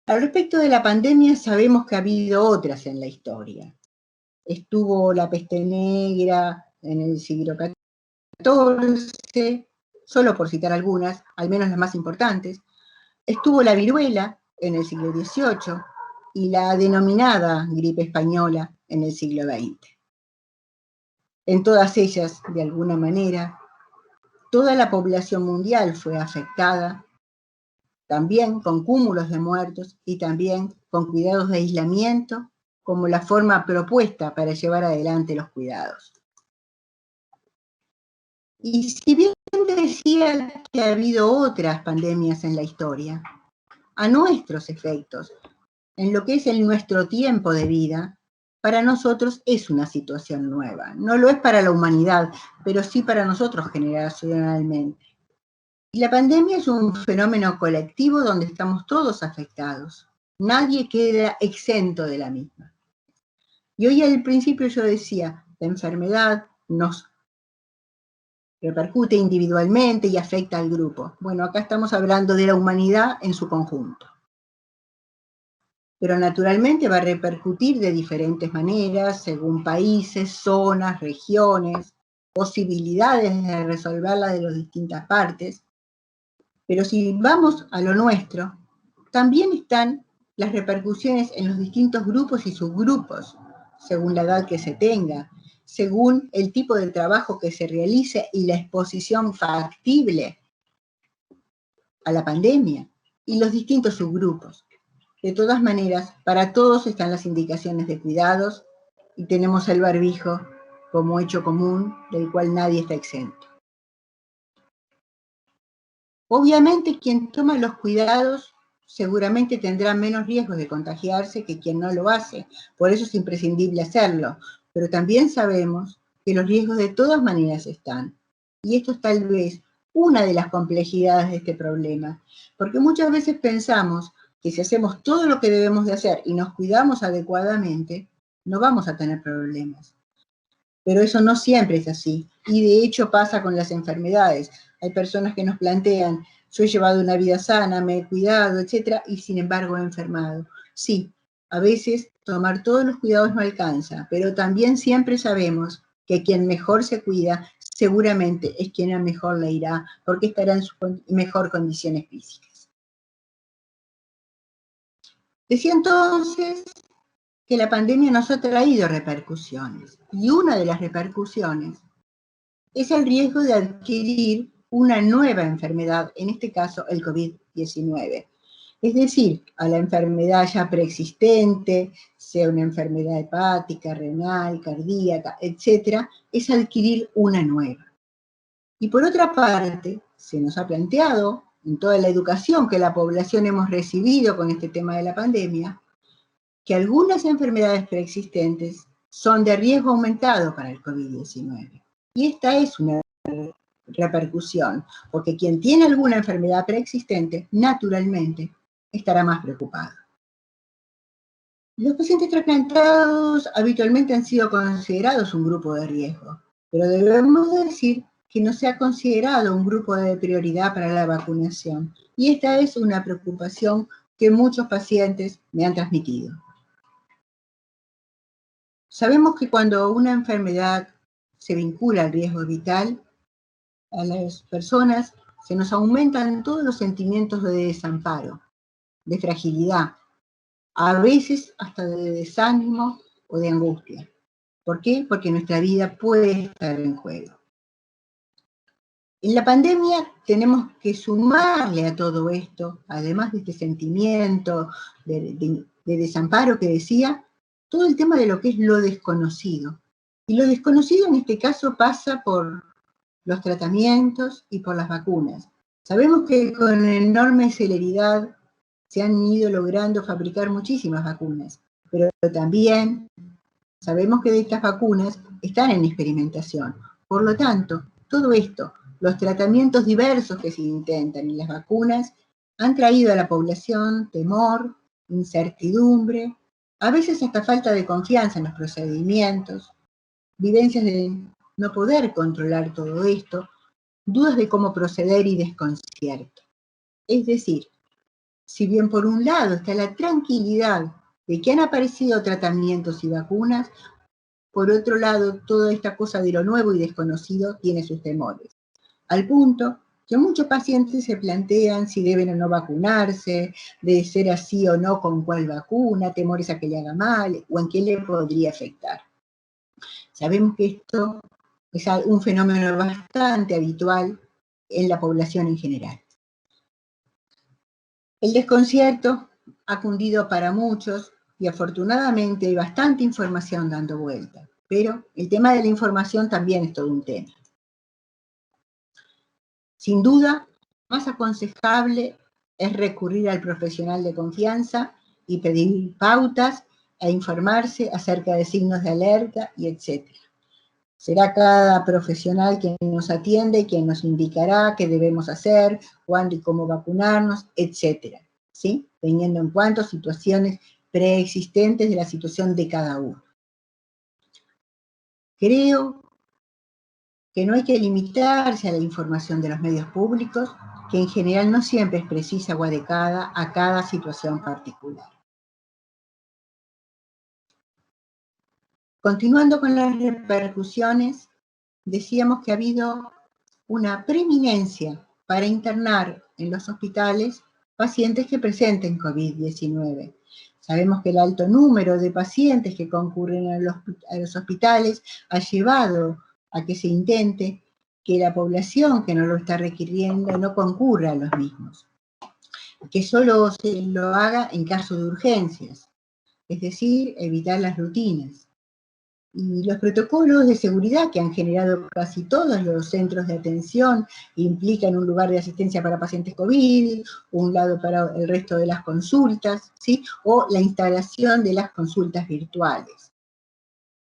Al respecto de la pandemia, sabemos que ha habido otras en la historia. Estuvo la peste negra en el siglo XIV, solo por citar algunas, al menos las más importantes. Estuvo la viruela en el siglo XVIII y la denominada gripe española en el siglo XX. En todas ellas, de alguna manera, toda la población mundial fue afectada, también con cúmulos de muertos y también con cuidados de aislamiento como la forma propuesta para llevar adelante los cuidados. Y si bien decía que ha habido otras pandemias en la historia, a nuestros efectos, en lo que es nuestro tiempo de vida, para nosotros es una situación nueva. No lo es para la humanidad, pero sí para nosotros generacionalmente. Y la pandemia es un fenómeno colectivo donde estamos todos afectados. Nadie queda exento de la misma. Y hoy al principio yo decía, la enfermedad nos repercute individualmente y afecta al grupo. Bueno, acá estamos hablando de la humanidad en su conjunto. Pero naturalmente va a repercutir de diferentes maneras, según países, zonas, regiones, posibilidades de resolverla de las distintas partes. Pero si vamos a lo nuestro, también están las repercusiones en los distintos grupos y subgrupos, según la edad que se tenga, según el tipo de trabajo que se realice y la exposición factible a la pandemia y los distintos subgrupos. De todas maneras, para todos están las indicaciones de cuidados y tenemos el barbijo como hecho común del cual nadie está exento. Obviamente quien toma los cuidados seguramente tendrá menos riesgos de contagiarse que quien no lo hace, por eso es imprescindible hacerlo, pero también sabemos que los riesgos de todas maneras están, y esto es tal vez una de las complejidades de este problema, porque muchas veces pensamos que si hacemos todo lo que debemos de hacer y nos cuidamos adecuadamente, no vamos a tener problemas. Pero eso no siempre es así, y de hecho pasa con las enfermedades. Hay personas que nos plantean, yo he llevado una vida sana, me he cuidado, etcétera, y sin embargo he enfermado. Sí, a veces tomar todos los cuidados no alcanza, pero también siempre sabemos que quien mejor se cuida seguramente es quien a mejor le irá, porque estará en sus mejor condiciones físicas. Decía entonces que la pandemia nos ha traído repercusiones, y una de las repercusiones es el riesgo de adquirir una nueva enfermedad, en este caso el COVID-19. Es decir, a la enfermedad ya preexistente, sea una enfermedad hepática, renal, cardíaca, etc., es adquirir una nueva. Y por otra parte, se nos ha planteado, en toda la educación que la población hemos recibido con este tema de la pandemia, que algunas enfermedades preexistentes son de riesgo aumentado para el COVID-19. Y esta es una repercusión, porque quien tiene alguna enfermedad preexistente, naturalmente, estará más preocupado. Los pacientes trasplantados habitualmente han sido considerados un grupo de riesgo, pero debemos decir que no se ha considerado un grupo de prioridad para la vacunación, y esta es una preocupación que muchos pacientes me han transmitido. Sabemos que cuando una enfermedad se vincula al riesgo vital, a las personas se nos aumentan todos los sentimientos de desamparo, de fragilidad, a veces hasta de desánimo o de angustia. ¿Por qué? Porque nuestra vida puede estar en juego. En la pandemia tenemos que sumarle a todo esto, además de este sentimiento de desamparo que decía, todo el tema de lo que es lo desconocido. Y lo desconocido en este caso pasa por los tratamientos y por las vacunas. Sabemos que con enorme celeridad se han ido logrando fabricar muchísimas vacunas, pero también sabemos que de estas vacunas están en experimentación. Por lo tanto, todo esto, los tratamientos diversos que se intentan y las vacunas, han traído a la población temor, incertidumbre, a veces hasta falta de confianza en los procedimientos, vivencias de no poder controlar todo esto, dudas de cómo proceder y desconcierto. Es decir, Si bien por un lado está la tranquilidad de que han aparecido tratamientos y vacunas, por otro lado, toda esta cosa de lo nuevo y desconocido tiene sus temores. Al punto que muchos pacientes se plantean si deben o no vacunarse, de ser así o no con cuál vacuna, temores a que le haga mal o en qué le podría afectar. Sabemos que esto es un fenómeno bastante habitual en la población en general. El desconcierto ha cundido para muchos y afortunadamente hay bastante información dando vuelta, pero el tema de la información también es todo un tema. Sin duda, más aconsejable es recurrir al profesional de confianza y pedir pautas e informarse acerca de signos de alerta y etc. Será cada profesional quien nos atiende, quien nos indicará qué debemos hacer, cuándo y cómo vacunarnos, etc. ¿Sí? Teniendo en cuenta situaciones preexistentes de la situación de cada uno. Creo que no hay que limitarse a la información de los medios públicos, que en general no siempre es precisa o adecuada a cada situación particular. Continuando con las repercusiones, decíamos que ha habido una preeminencia para internar en los hospitales pacientes que presenten COVID-19. Sabemos que el alto número de pacientes que concurren a los hospitales ha llevado a que se intente que la población que no lo está requiriendo no concurra a los mismos, que solo se lo haga en caso de urgencias, es decir, evitar las rutinas. Y los protocolos de seguridad que han generado casi todos los centros de atención implican un lugar de asistencia para pacientes COVID, un lado para el resto de las consultas, ¿sí? O la instalación de las consultas virtuales.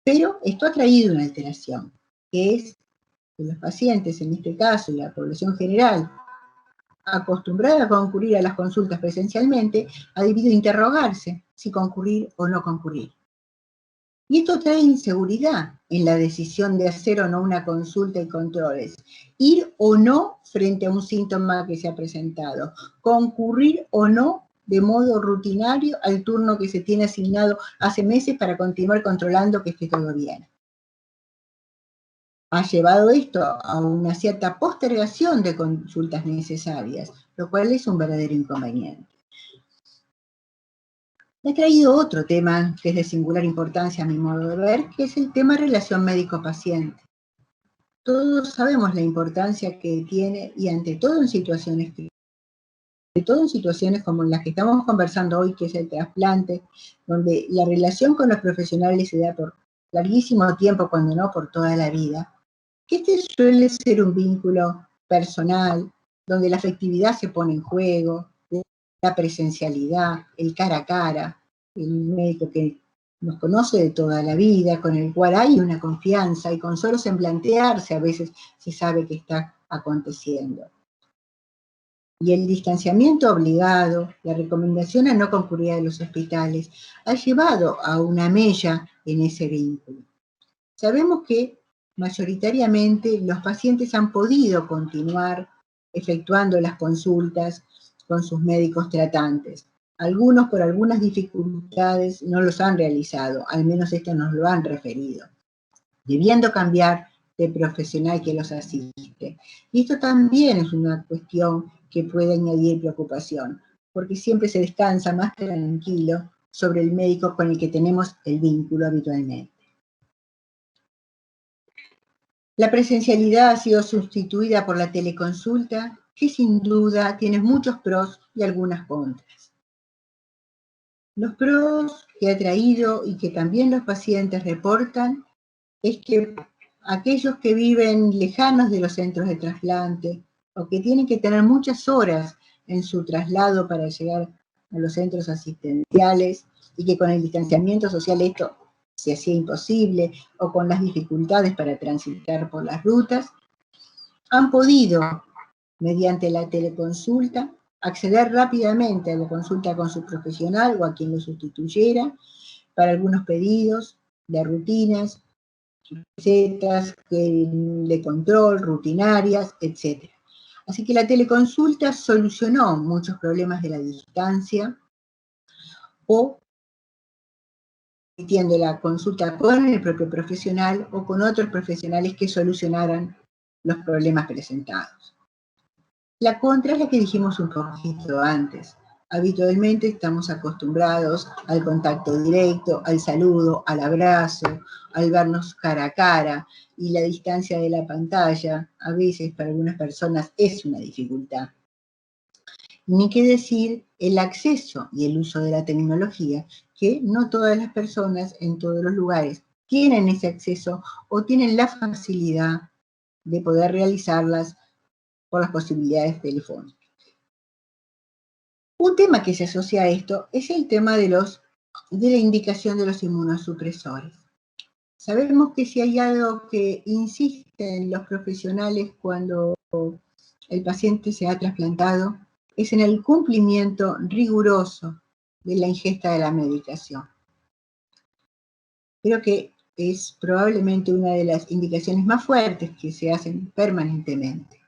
Pero esto ha traído una alteración, que es que los pacientes, en este caso, y la población general, acostumbrada a concurrir a las consultas presencialmente, ha debido interrogarse si concurrir o no concurrir. Y esto trae inseguridad en la decisión de hacer o no una consulta y controles, ir o no frente a un síntoma que se ha presentado, concurrir o no de modo rutinario al turno que se tiene asignado hace meses para continuar controlando que esté todo bien. Ha llevado esto a una cierta postergación de consultas necesarias, lo cual es un verdadero inconveniente. He traído otro tema que es de singular importancia a mi modo de ver, que es el tema relación médico-paciente. Todos sabemos la importancia que tiene, y ante todo en situaciones como las que estamos conversando hoy, que es el trasplante, donde la relación con los profesionales se da por larguísimo tiempo, cuando no por toda la vida, que este suele ser un vínculo personal, donde la afectividad se pone en juego, la presencialidad, el cara a cara, el médico que nos conoce de toda la vida, con el cual hay una confianza y con solo plantearse a veces se sabe que está aconteciendo. Y el distanciamiento obligado, la recomendación a no concurrir a los hospitales, ha llevado a una mella en ese vínculo. Sabemos que mayoritariamente los pacientes han podido continuar efectuando las consultas con sus médicos tratantes. Algunos, por algunas dificultades, no los han realizado, al menos esto nos lo han referido, debiendo cambiar de profesional que los asiste. Y esto también es una cuestión que puede añadir preocupación, porque siempre se descansa más tranquilo sobre el médico con el que tenemos el vínculo habitualmente. La presencialidad ha sido sustituida por la teleconsulta, que sin duda tiene muchos pros y algunas contras. Los pros que ha traído y que también los pacientes reportan es que aquellos que viven lejanos de los centros de trasplante o que tienen que tener muchas horas en su traslado para llegar a los centros asistenciales y que con el distanciamiento social esto se hacía imposible, o con las dificultades para transitar por las rutas, han podido, mediante la teleconsulta, acceder rápidamente a la consulta con su profesional o a quien lo sustituyera para algunos pedidos de rutinas, recetas de control, rutinarias, etc. Así que la teleconsulta solucionó muchos problemas de la distancia o permitiendo la consulta con el propio profesional o con otros profesionales que solucionaran los problemas presentados. La contra es la que dijimos un poquito antes. Habitualmente estamos acostumbrados al contacto directo, al saludo, al abrazo, al vernos cara a cara, y la distancia de la pantalla a veces para algunas personas es una dificultad. Ni qué decir el acceso y el uso de la tecnología, que no todas las personas en todos los lugares tienen ese acceso o tienen la facilidad de poder realizarlas por las posibilidades telefónicas. Un tema que se asocia a esto es el tema de la indicación de los inmunosupresores. Sabemos que si hay algo que insisten los profesionales cuando el paciente se ha trasplantado, es en el cumplimiento riguroso de la ingesta de la medicación. Creo que es probablemente una de las indicaciones más fuertes que se hacen permanentemente.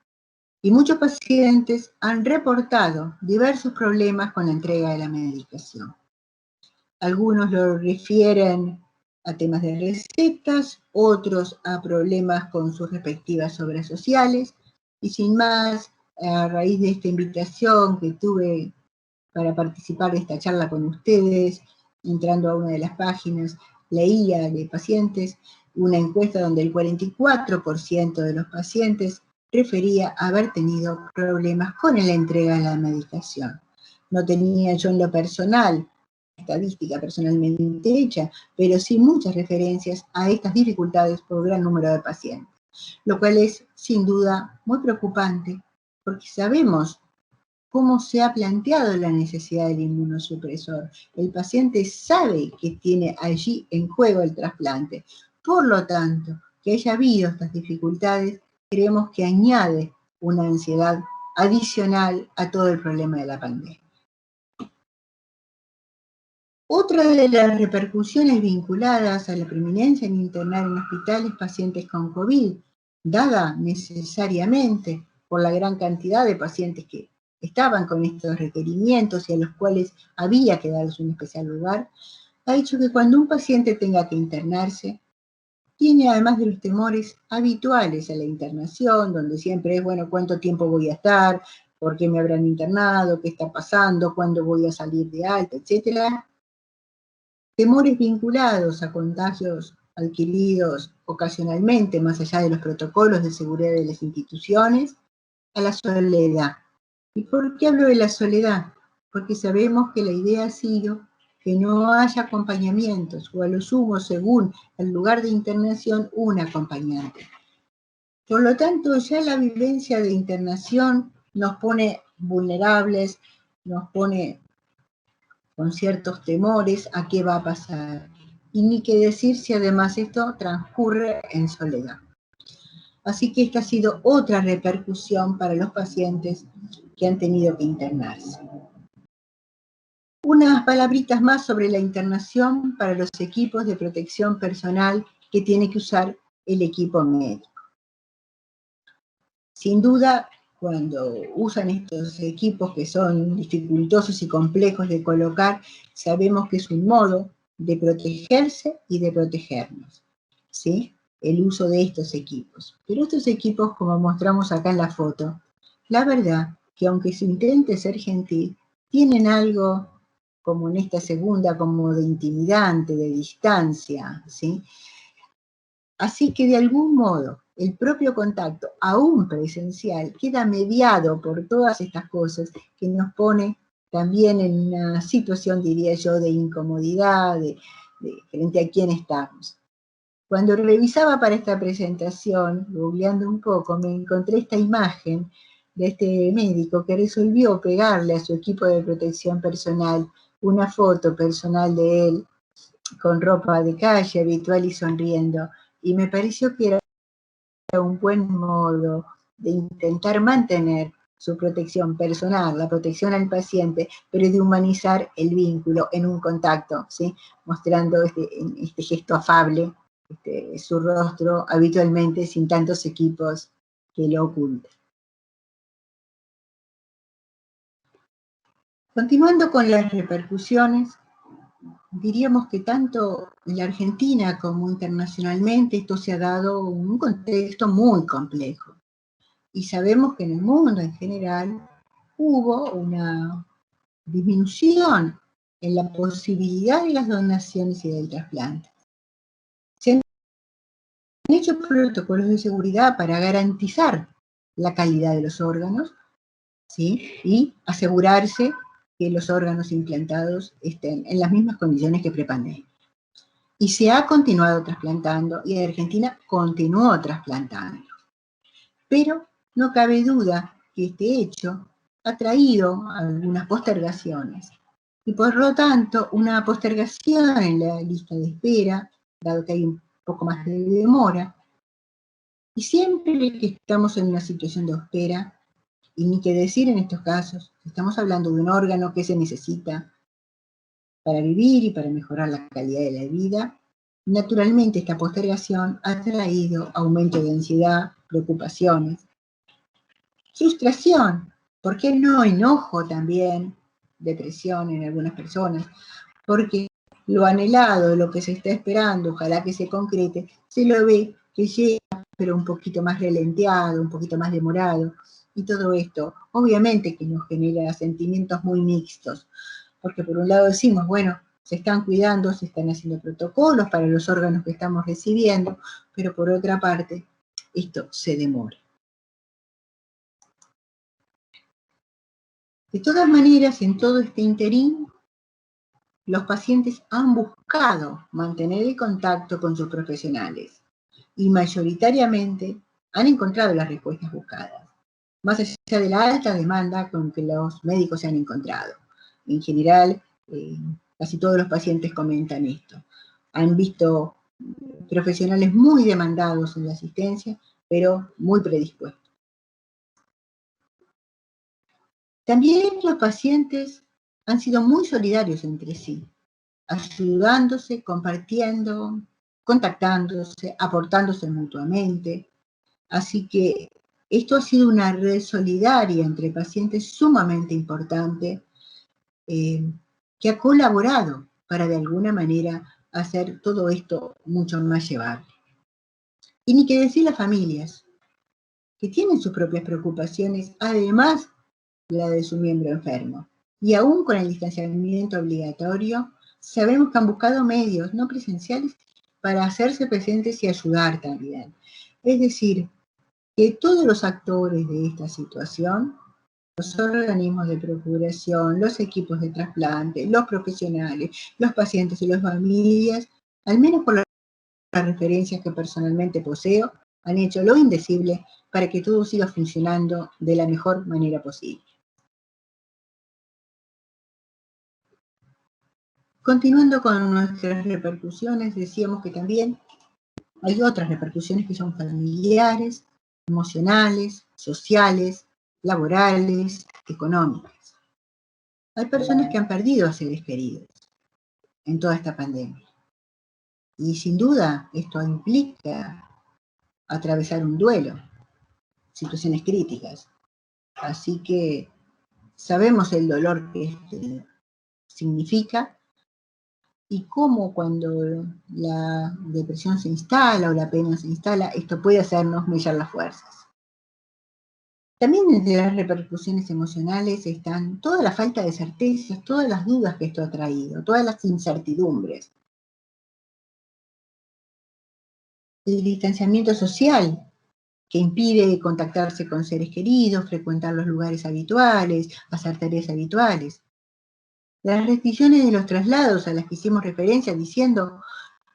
Y muchos pacientes han reportado diversos problemas con la entrega de la medicación. Algunos lo refieren a temas de recetas, otros a problemas con sus respectivas obras sociales, y sin más, a raíz de esta invitación que tuve para participar de esta charla con ustedes, entrando a una de las páginas, leía de pacientes una encuesta donde el 44% de los pacientes refería haber tenido problemas con la entrega de la medicación. No tenía yo en lo personal estadística personalmente hecha, pero sí muchas referencias a estas dificultades por gran número de pacientes, lo cual es sin duda muy preocupante, porque sabemos cómo se ha planteado la necesidad del inmunosupresor. El paciente sabe que tiene allí en juego el trasplante. Por lo tanto, que haya habido estas dificultades, creemos que añade una ansiedad adicional a todo el problema de la pandemia. Otra de las repercusiones vinculadas a la preeminencia en internar en hospitales pacientes con COVID, dada necesariamente por la gran cantidad de pacientes que estaban con estos requerimientos y a los cuales había que darles un especial lugar, ha hecho que cuando un paciente tenga que internarse, tiene además de los temores habituales a la internación, donde siempre es, bueno, ¿cuánto tiempo voy a estar? ¿Por qué me habrán internado? ¿Qué está pasando? ¿Cuándo voy a salir de alta? Etcétera. Temores vinculados a contagios adquiridos ocasionalmente, más allá de los protocolos de seguridad de las instituciones, a la soledad. ¿Y por qué hablo de la soledad? Porque sabemos que la idea ha sido que no haya acompañamientos, o a lo sumo, según el lugar de internación, un acompañante. Por lo tanto, ya la vivencia de internación nos pone vulnerables, nos pone con ciertos temores a qué va a pasar. Y ni qué decir si además esto transcurre en soledad. Así que esta ha sido otra repercusión para los pacientes que han tenido que internarse. Unas palabritas más sobre la internación para los equipos de protección personal que tiene que usar el equipo médico. Sin duda, cuando usan estos equipos que son dificultosos y complejos de colocar, sabemos que es un modo de protegerse y de protegernos, ¿sí? El uso de estos equipos. Pero estos equipos, como mostramos acá en la foto, la verdad que aunque se intente ser gentil, tienen algo como en esta segunda, como de intimidante, de distancia, ¿sí? Así que de algún modo el propio contacto, aún presencial, queda mediado por todas estas cosas que nos pone también en una situación, diría yo, de incomodidad, de frente a quién estamos. Cuando revisaba para esta presentación, googleando un poco, me encontré esta imagen de este médico que resolvió pegarle a su equipo de protección personal una foto personal de él con ropa de calle habitual y sonriendo. Y me pareció que era un buen modo de intentar mantener su protección personal, la protección al paciente, pero de humanizar el vínculo en un contacto, ¿sí? Mostrando este gesto afable, su rostro habitualmente sin tantos equipos que lo oculten. Continuando con las repercusiones, diríamos que tanto en la Argentina como internacionalmente esto se ha dado en un contexto muy complejo. Y sabemos que en el mundo en general hubo una disminución en la posibilidad de las donaciones y del trasplante. Se han hecho protocolos de seguridad para garantizar la calidad de los órganos, ¿sí? Y asegurarse que los órganos implantados estén en las mismas condiciones que prepandemia. Y se ha continuado trasplantando, y Argentina continuó trasplantando. Pero no cabe duda que este hecho ha traído algunas postergaciones. Y por lo tanto, una postergación en la lista de espera, dado que hay un poco más de demora. Y siempre que estamos en una situación de espera, y ni qué decir en estos casos, estamos hablando de un órgano que se necesita para vivir y para mejorar la calidad de la vida, naturalmente esta postergación ha traído aumento de ansiedad, preocupaciones, frustración, ¿por qué no enojo también? Depresión en algunas personas, porque lo anhelado, lo que se está esperando, ojalá que se concrete, se lo ve que llega, pero un poquito más relenteado, un poquito más demorado, y todo esto, obviamente que nos genera sentimientos muy mixtos, porque por un lado decimos, bueno, se están cuidando, se están haciendo protocolos para los órganos que estamos recibiendo, pero por otra parte, esto se demora. De todas maneras, en todo este interín, los pacientes han buscado mantener el contacto con sus profesionales y mayoritariamente han encontrado las respuestas buscadas, más allá de la alta demanda con que los médicos se han encontrado. En general, casi todos los pacientes comentan esto. Han visto profesionales muy demandados en la asistencia, pero muy predispuestos. También los pacientes han sido muy solidarios entre sí, ayudándose, compartiendo, contactándose, aportándose mutuamente. Así que esto ha sido una red solidaria entre pacientes sumamente importante, que ha colaborado para de alguna manera hacer todo esto mucho más llevable. Y ni que decir las familias, que tienen sus propias preocupaciones, además de la de su miembro enfermo. Y aún con el distanciamiento obligatorio, sabemos que han buscado medios no presenciales para hacerse presentes y ayudar también. Es decir, que todos los actores de esta situación, los organismos de procuración, los equipos de trasplante, los profesionales, los pacientes y las familias, al menos por las referencias que personalmente poseo, han hecho lo indecible para que todo siga funcionando de la mejor manera posible. Continuando con nuestras repercusiones, decíamos que también hay otras repercusiones que son familiares, emocionales, sociales, laborales, económicas. Hay personas que han perdido a seres queridos en toda esta pandemia. Y sin duda esto implica atravesar un duelo, situaciones críticas. Así que sabemos el dolor que esto significa y cómo cuando la depresión se instala o la pena se instala, esto puede hacernos mellar las fuerzas. También entre las repercusiones emocionales están toda la falta de certezas, todas las dudas que esto ha traído, todas las incertidumbres. El distanciamiento social, que impide contactarse con seres queridos, frecuentar los lugares habituales, hacer tareas habituales. Las restricciones de los traslados a las que hicimos referencia diciendo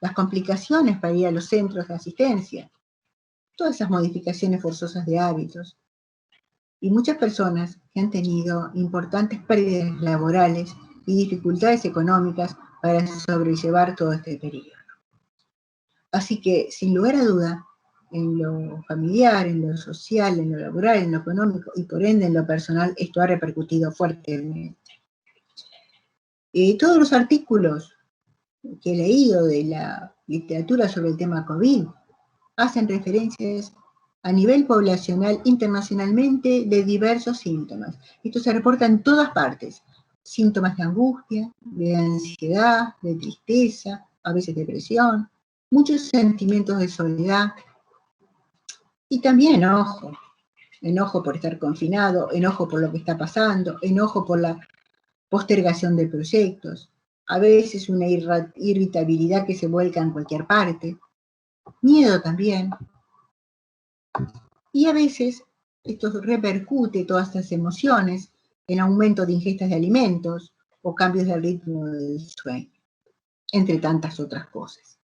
las complicaciones para ir a los centros de asistencia, todas esas modificaciones forzosas de hábitos. Y muchas personas que han tenido importantes pérdidas laborales y dificultades económicas para sobrellevar todo este periodo. Así que, sin lugar a duda, en lo familiar, en lo social, en lo laboral, en lo económico y por ende en lo personal, esto ha repercutido fuertemente. Todos los artículos que he leído de la literatura sobre el tema COVID hacen referencias a nivel poblacional internacionalmente de diversos síntomas. Esto se reporta en todas partes, síntomas de angustia, de ansiedad, de tristeza, a veces depresión, muchos sentimientos de soledad y también enojo por estar confinado, enojo por lo que está pasando, enojo por la postergación de proyectos, a veces una irritabilidad que se vuelca en cualquier parte, miedo también. Y a veces esto repercute, todas estas emociones, en aumento de ingestas de alimentos o cambios de ritmo del sueño, entre tantas otras cosas.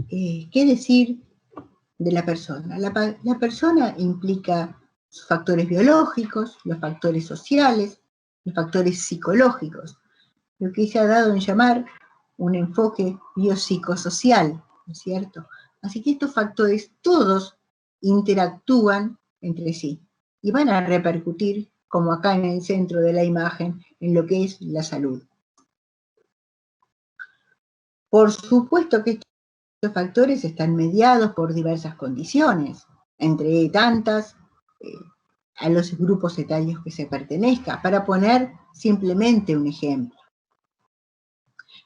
¿Qué decir de la persona? La persona implica sus factores biológicos, los factores sociales, los factores psicológicos, lo que se ha dado en llamar un enfoque biopsicosocial, ¿no es cierto? Así que estos factores todos interactúan entre sí y van a repercutir, como acá en el centro de la imagen, en lo que es la salud. Por supuesto que estos factores están mediados por diversas condiciones, entre tantas, a los grupos etarios que se pertenezca, para poner simplemente un ejemplo.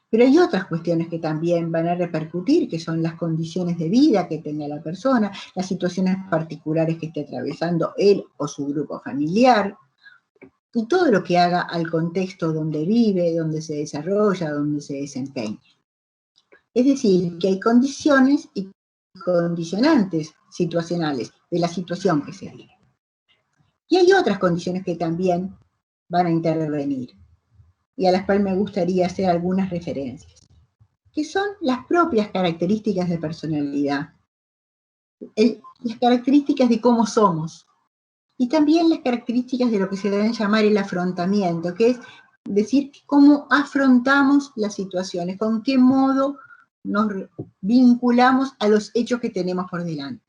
Pero hay otras cuestiones que también van a repercutir, que son las condiciones de vida que tenga la persona, las situaciones particulares que esté atravesando él o su grupo familiar, y todo lo que haga al contexto donde vive, donde se desarrolla, donde se desempeña. Es decir, que hay condiciones y condicionantes situacionales de la situación que se vive. Y hay otras condiciones que también van a intervenir, y a las cuales me gustaría hacer algunas referencias, que son las propias características de personalidad, las características de cómo somos, y también las características de lo que se deben llamar el afrontamiento, que es decir, cómo afrontamos las situaciones, con qué modo nos vinculamos a los hechos que tenemos por delante.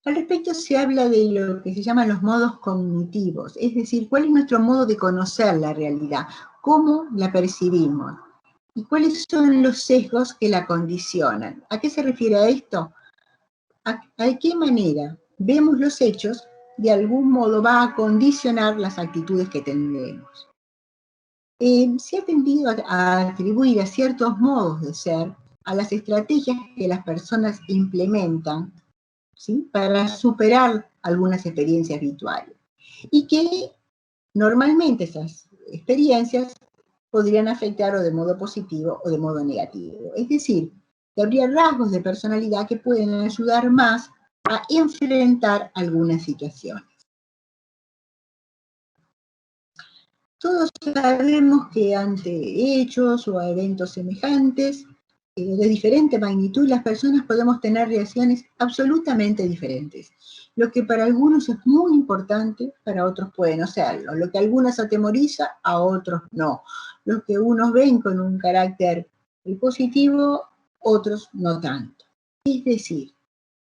Al respecto se habla de lo que se llaman los modos cognitivos, es decir, cuál es nuestro modo de conocer la realidad, cómo la percibimos y cuáles son los sesgos que la condicionan. ¿A qué se refiere a esto? ¿A qué manera vemos los hechos? De algún modo va a condicionar las actitudes que tendremos. Se ha tendido a atribuir a ciertos modos de ser a las estrategias que las personas implementan, ¿sí?, para superar algunas experiencias habituales. Y que normalmente esas experiencias podrían afectar o de modo positivo o de modo negativo. Es decir, que habría rasgos de personalidad que pueden ayudar más a enfrentar algunas situaciones. Todos sabemos que ante hechos o eventos semejantes, de diferente magnitud, las personas podemos tener reacciones absolutamente diferentes. Lo que para algunos es muy importante, para otros puede no serlo. Lo que a algunos atemoriza, a otros no. Lo que unos ven con un carácter positivo, otros no tanto. Es decir,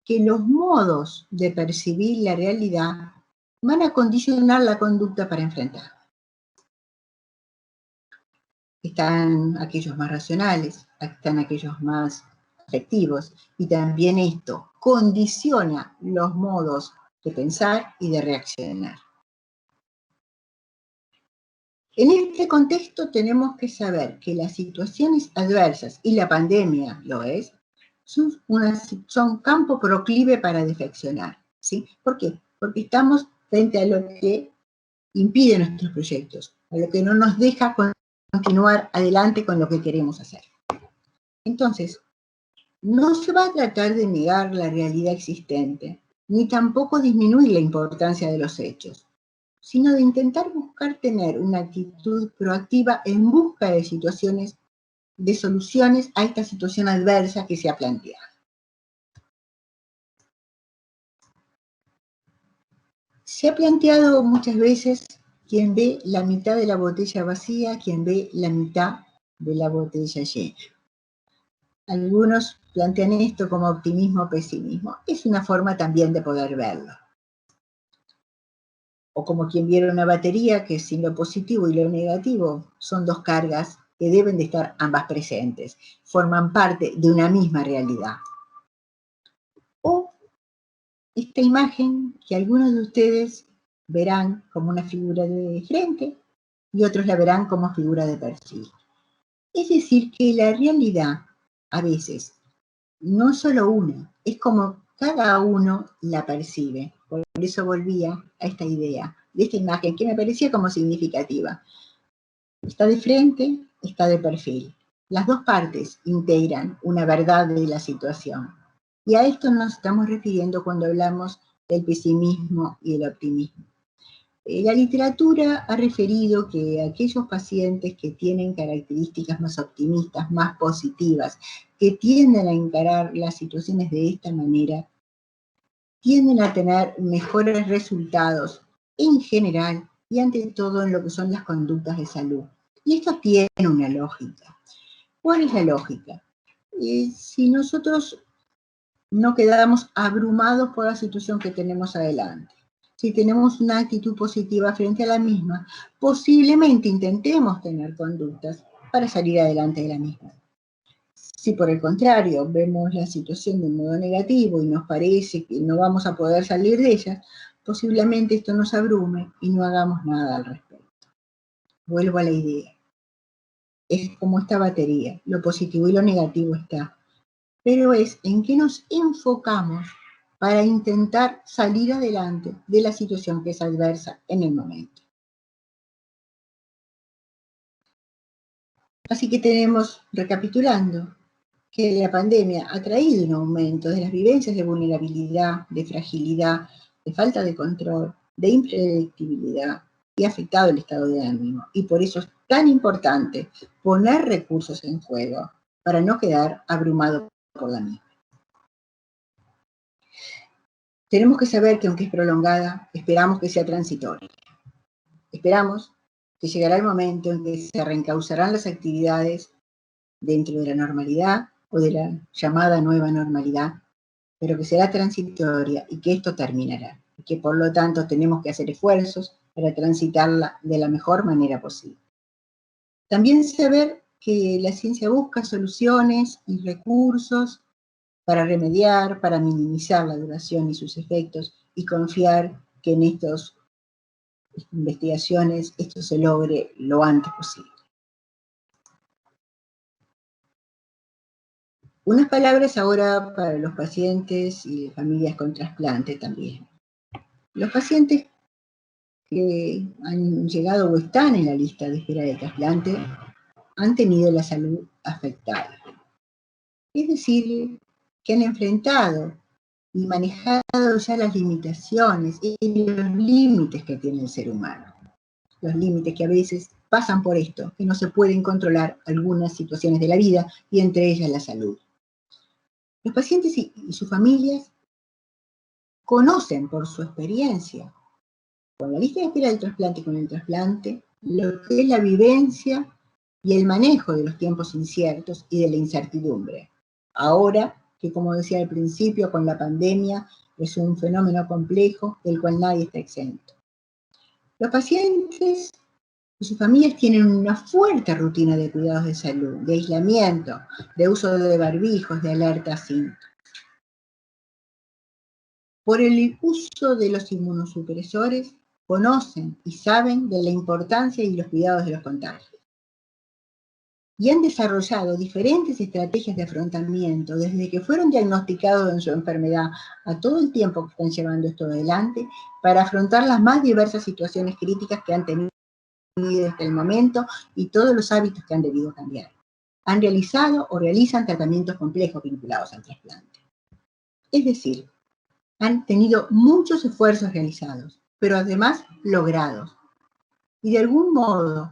que los modos de percibir la realidad van a condicionar la conducta para enfrentarla. Están aquellos más racionales, están aquellos más afectivos, y también esto condiciona los modos de pensar y de reaccionar. En este contexto tenemos que saber que las situaciones adversas, y la pandemia lo es, son campo proclive para defeccionar, ¿sí? ¿Por qué? Porque estamos frente a lo que impide nuestros proyectos, a lo que no nos deja continuar adelante con lo que queremos hacer. Entonces, no se va a tratar de negar la realidad existente, ni tampoco disminuir la importancia de los hechos, sino de intentar buscar tener una actitud proactiva en busca de situaciones, de soluciones a esta situación adversa que se ha planteado. Se ha planteado muchas veces quien ve la mitad de la botella vacía, quien ve la mitad de la botella llena. Algunos plantean esto como optimismo o pesimismo. Es una forma también de poder verlo. O como quien viera una batería que sin lo positivo y lo negativo son dos cargas que deben de estar ambas presentes, forman parte de una misma realidad. O esta imagen que algunos de ustedes verán como una figura de frente y otros la verán como figura de perfil. Es decir, que la realidad, a veces, no es solo una, es como cada uno la percibe. Por eso volvía a esta idea, de esta imagen, que me parecía como significativa. Está de frente, está de perfil. Las dos partes integran una verdad de la situación. Y a esto nos estamos refiriendo cuando hablamos del pesimismo y el optimismo. La literatura ha referido que aquellos pacientes que tienen características más optimistas, más positivas, que tienden a encarar las situaciones de esta manera, tienden a tener mejores resultados en general y ante todo en lo que son las conductas de salud. Y esto tiene una lógica. ¿Cuál es la lógica? Si nosotros no quedamos abrumados por la situación que tenemos adelante, si tenemos una actitud positiva frente a la misma, posiblemente intentemos tener conductas para salir adelante de la misma. Si por el contrario vemos la situación de un modo negativo y nos parece que no vamos a poder salir de ella, posiblemente esto nos abrume y no hagamos nada al respecto. Vuelvo a la idea. Es como esta batería, lo positivo y lo negativo está, pero es en qué nos enfocamos para intentar salir adelante de la situación que es adversa en el momento. Así que tenemos, recapitulando, que la pandemia ha traído un aumento de las vivencias de vulnerabilidad, de fragilidad, de falta de control, de impredictibilidad y ha afectado el estado de ánimo. Y por eso es tan importante poner recursos en juego para no quedar abrumado por la misma. Tenemos que saber que aunque es prolongada, esperamos que sea transitoria. Esperamos que llegará el momento en que se reencauzarán las actividades dentro de la normalidad o de la llamada nueva normalidad, pero que será transitoria y que esto terminará, y que por lo tanto tenemos que hacer esfuerzos para transitarla de la mejor manera posible. También saber que la ciencia busca soluciones y recursos para remediar, para minimizar la duración y sus efectos, y confiar que en estas investigaciones esto se logre lo antes posible. Unas palabras ahora para los pacientes y familias con trasplante también. Los pacientes que han llegado o están en la lista de espera de trasplante han tenido la salud afectada. Es decir, que han enfrentado y manejado ya las limitaciones y los límites que tiene el ser humano. Los límites que a veces pasan por esto, que no se pueden controlar algunas situaciones de la vida y entre ellas la salud. Los pacientes y sus familias conocen por su experiencia con la lista de espera del trasplante y con el trasplante lo que es la vivencia y el manejo de los tiempos inciertos y de la incertidumbre. Ahora que, como decía al principio, con la pandemia es un fenómeno complejo del cual nadie está exento. Los pacientes y sus familias tienen una fuerte rutina de cuidados de salud, de aislamiento, de uso de barbijos, de alerta a síntomas. Por el uso de los inmunosupresores, conocen y saben de la importancia y los cuidados de los contagios. Y han desarrollado diferentes estrategias de afrontamiento desde que fueron diagnosticados en su enfermedad a todo el tiempo que están llevando esto adelante para afrontar las más diversas situaciones críticas que han tenido desde el momento y todos los hábitos que han debido cambiar. Han realizado o realizan tratamientos complejos vinculados al trasplante. Es decir, han tenido muchos esfuerzos realizados, pero además logrados. Y de algún modo,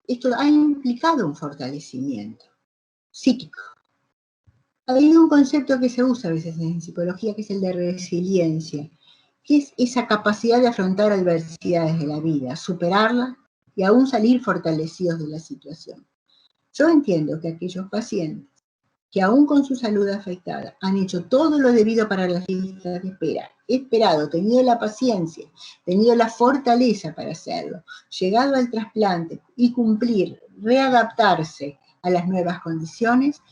esto ha implicado un fortalecimiento psíquico. Hay un concepto que se usa a veces en psicología, que es el de resiliencia, que es esa capacidad de afrontar adversidades de la vida, superarlas y aún salir fortalecidos de la situación. Yo entiendo que aquellos pacientes que aún con su salud afectada han hecho todo lo debido para las listas de espera, esperado, tenido la paciencia, tenido la fortaleza para hacerlo, llegado al trasplante y cumplir, readaptarse a las nuevas condiciones,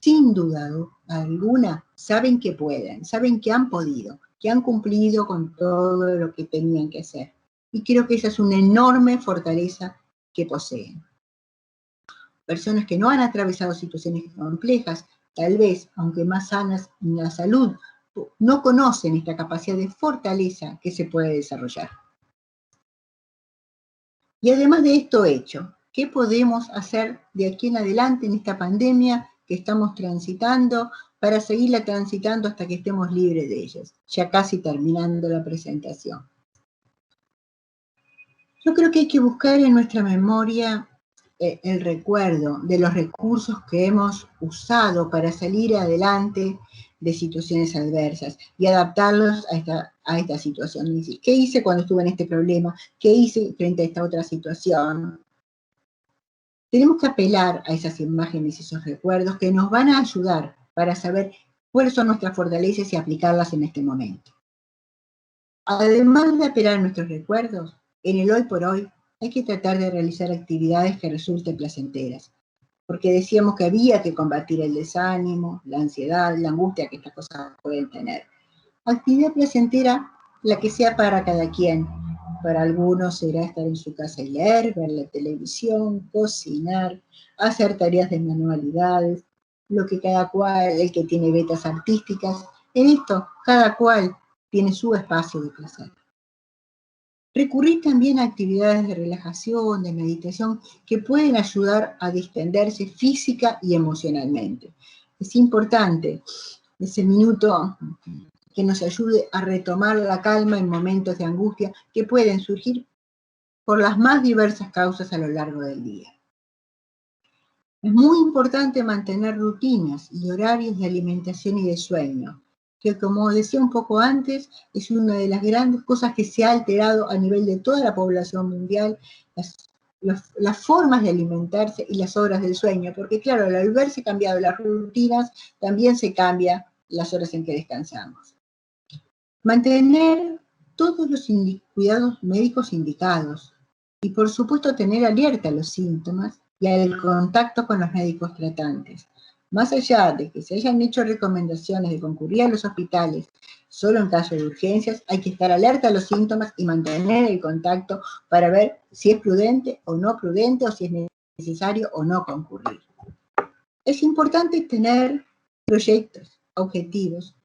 sin duda alguna, saben que pueden, saben que han podido, que han cumplido con todo lo que tenían que hacer. Y creo que esa es una enorme fortaleza que poseen. Personas que no han atravesado situaciones complejas, tal vez, aunque más sanas en la salud, no conocen esta capacidad de fortaleza que se puede desarrollar. Y además de esto hecho, ¿qué podemos hacer de aquí en adelante en esta pandemia que estamos transitando para seguirla transitando hasta que estemos libres de ellas? Ya casi terminando la presentación. Yo creo que hay que buscar en nuestra memoria el recuerdo de los recursos que hemos usado para salir adelante de situaciones adversas y adaptarlos a esta situación. ¿Qué hice cuando estuve en este problema? ¿Qué hice frente a esta otra situación? Tenemos que apelar a esas imágenes y esos recuerdos que nos van a ayudar para saber cuáles son nuestras fortalezas y aplicarlas en este momento. Además de apelar a nuestros recuerdos, en el hoy por hoy hay que tratar de realizar actividades que resulten placenteras, porque decíamos que había que combatir el desánimo, la ansiedad, la angustia que estas cosas pueden tener. Actividad placentera, la que sea para cada quien. Para algunos será estar en su casa y leer, ver la televisión, cocinar, hacer tareas de manualidades, lo que cada cual, el que tiene vetas artísticas, en esto cada cual tiene su espacio de placer. Recurrir también a actividades de relajación, de meditación, que pueden ayudar a distenderse física y emocionalmente. Es importante ese minuto que nos ayude a retomar la calma en momentos de angustia que pueden surgir por las más diversas causas a lo largo del día. Es muy importante mantener rutinas y horarios de alimentación y de sueño, que como decía un poco antes, es una de las grandes cosas que se ha alterado a nivel de toda la población mundial, las formas de alimentarse y las horas del sueño, porque claro, al verse cambiado las rutinas, también se cambian las horas en que descansamos. Mantener todos los cuidados médicos indicados y por supuesto tener alerta a los síntomas y al contacto con los médicos tratantes. Más allá de que se hayan hecho recomendaciones de concurrir a los hospitales solo en caso de urgencias, hay que estar alerta a los síntomas y mantener el contacto para ver si es prudente o no prudente o si es necesario o no concurrir. Es importante tener proyectos, objetivos,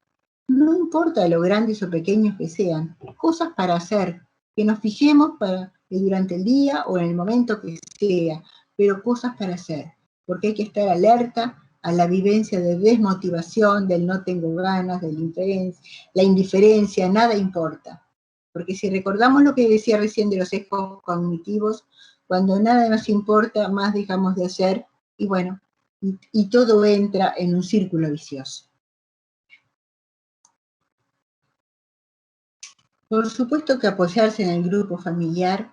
no importa lo grandes o pequeños que sean, cosas para hacer, que nos fijemos para durante el día o en el momento que sea, pero cosas para hacer, porque hay que estar alerta a la vivencia de desmotivación, del no tengo ganas, de la indiferencia, nada importa. Porque si recordamos lo que decía recién de los sesgos cognitivos, cuando nada nos importa, más dejamos de hacer, y bueno, y todo entra en un círculo vicioso. Por supuesto que apoyarse en el grupo familiar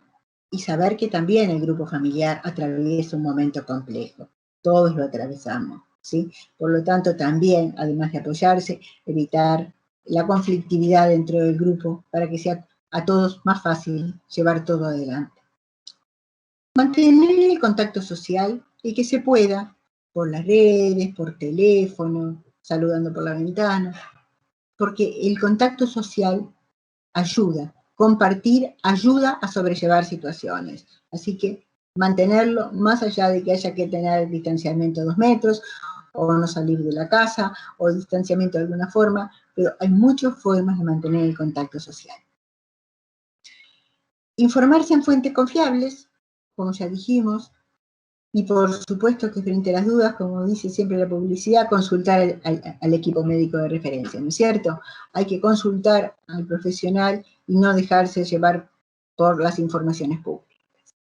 y saber que también el grupo familiar atraviesa un momento complejo. Todos lo atravesamos, ¿sí? Por lo tanto, también, además de apoyarse, evitar la conflictividad dentro del grupo para que sea a todos más fácil llevar todo adelante. Mantener el contacto social y que se pueda, por las redes, por teléfono, saludando por la ventana, porque el contacto social ayuda, compartir ayuda a sobrellevar situaciones. Así que mantenerlo más allá de que haya que tener distanciamiento de 2 metros, o no salir de la casa, o distanciamiento de alguna forma, pero hay muchas formas de mantener el contacto social. Informarse en fuentes confiables, como ya dijimos, y por supuesto que frente a las dudas, como dice siempre la publicidad, consultar al equipo médico de referencia, ¿no es cierto? Hay que consultar al profesional y no dejarse llevar por las informaciones públicas.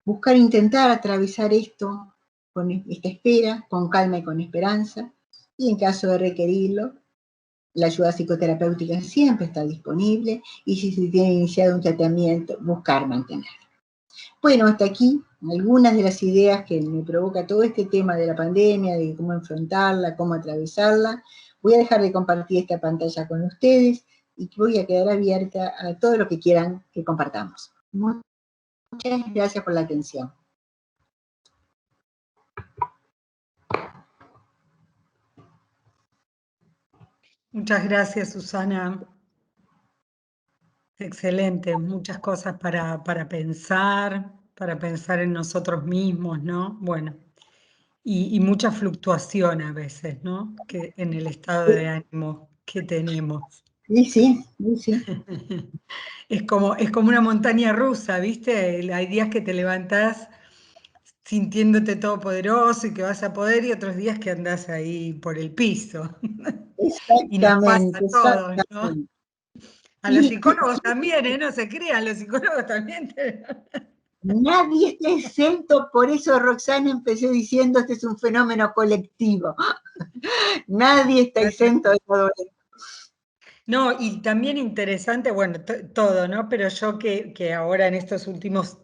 Buscar intentar atravesar esto con esta espera, con calma y con esperanza, y en caso de requerirlo, la ayuda psicoterapéutica siempre está disponible, y si se tiene iniciado un tratamiento, buscar mantenerlo. Bueno, hasta aquí algunas de las ideas que me provoca todo este tema de la pandemia, de cómo enfrentarla, cómo atravesarla. Voy a dejar de compartir esta pantalla con ustedes y voy a quedar abierta a todo lo que quieran que compartamos. Muchas gracias por la atención. Muchas gracias, Susana. Excelente, muchas cosas para pensar en nosotros mismos, ¿no? Bueno, y mucha fluctuación a veces, ¿no? Que en el estado de ánimo que tenemos. Sí, sí, sí, sí. Es como una montaña rusa, ¿viste? Hay días que te levantás sintiéndote todopoderoso y que vas a poder, y otros días que andás ahí por el piso. Y nos pasa Exactamente, a todos, ¿no? exactamente. A los Y psicólogos también, ¿eh? No se crean, los psicólogos también. nadie está exento, por eso Roxana empecé diciendo este es un fenómeno colectivo. Nadie está exento de todo esto. No, y también interesante, bueno, todo, ¿no? Pero yo que ahora en estos últimos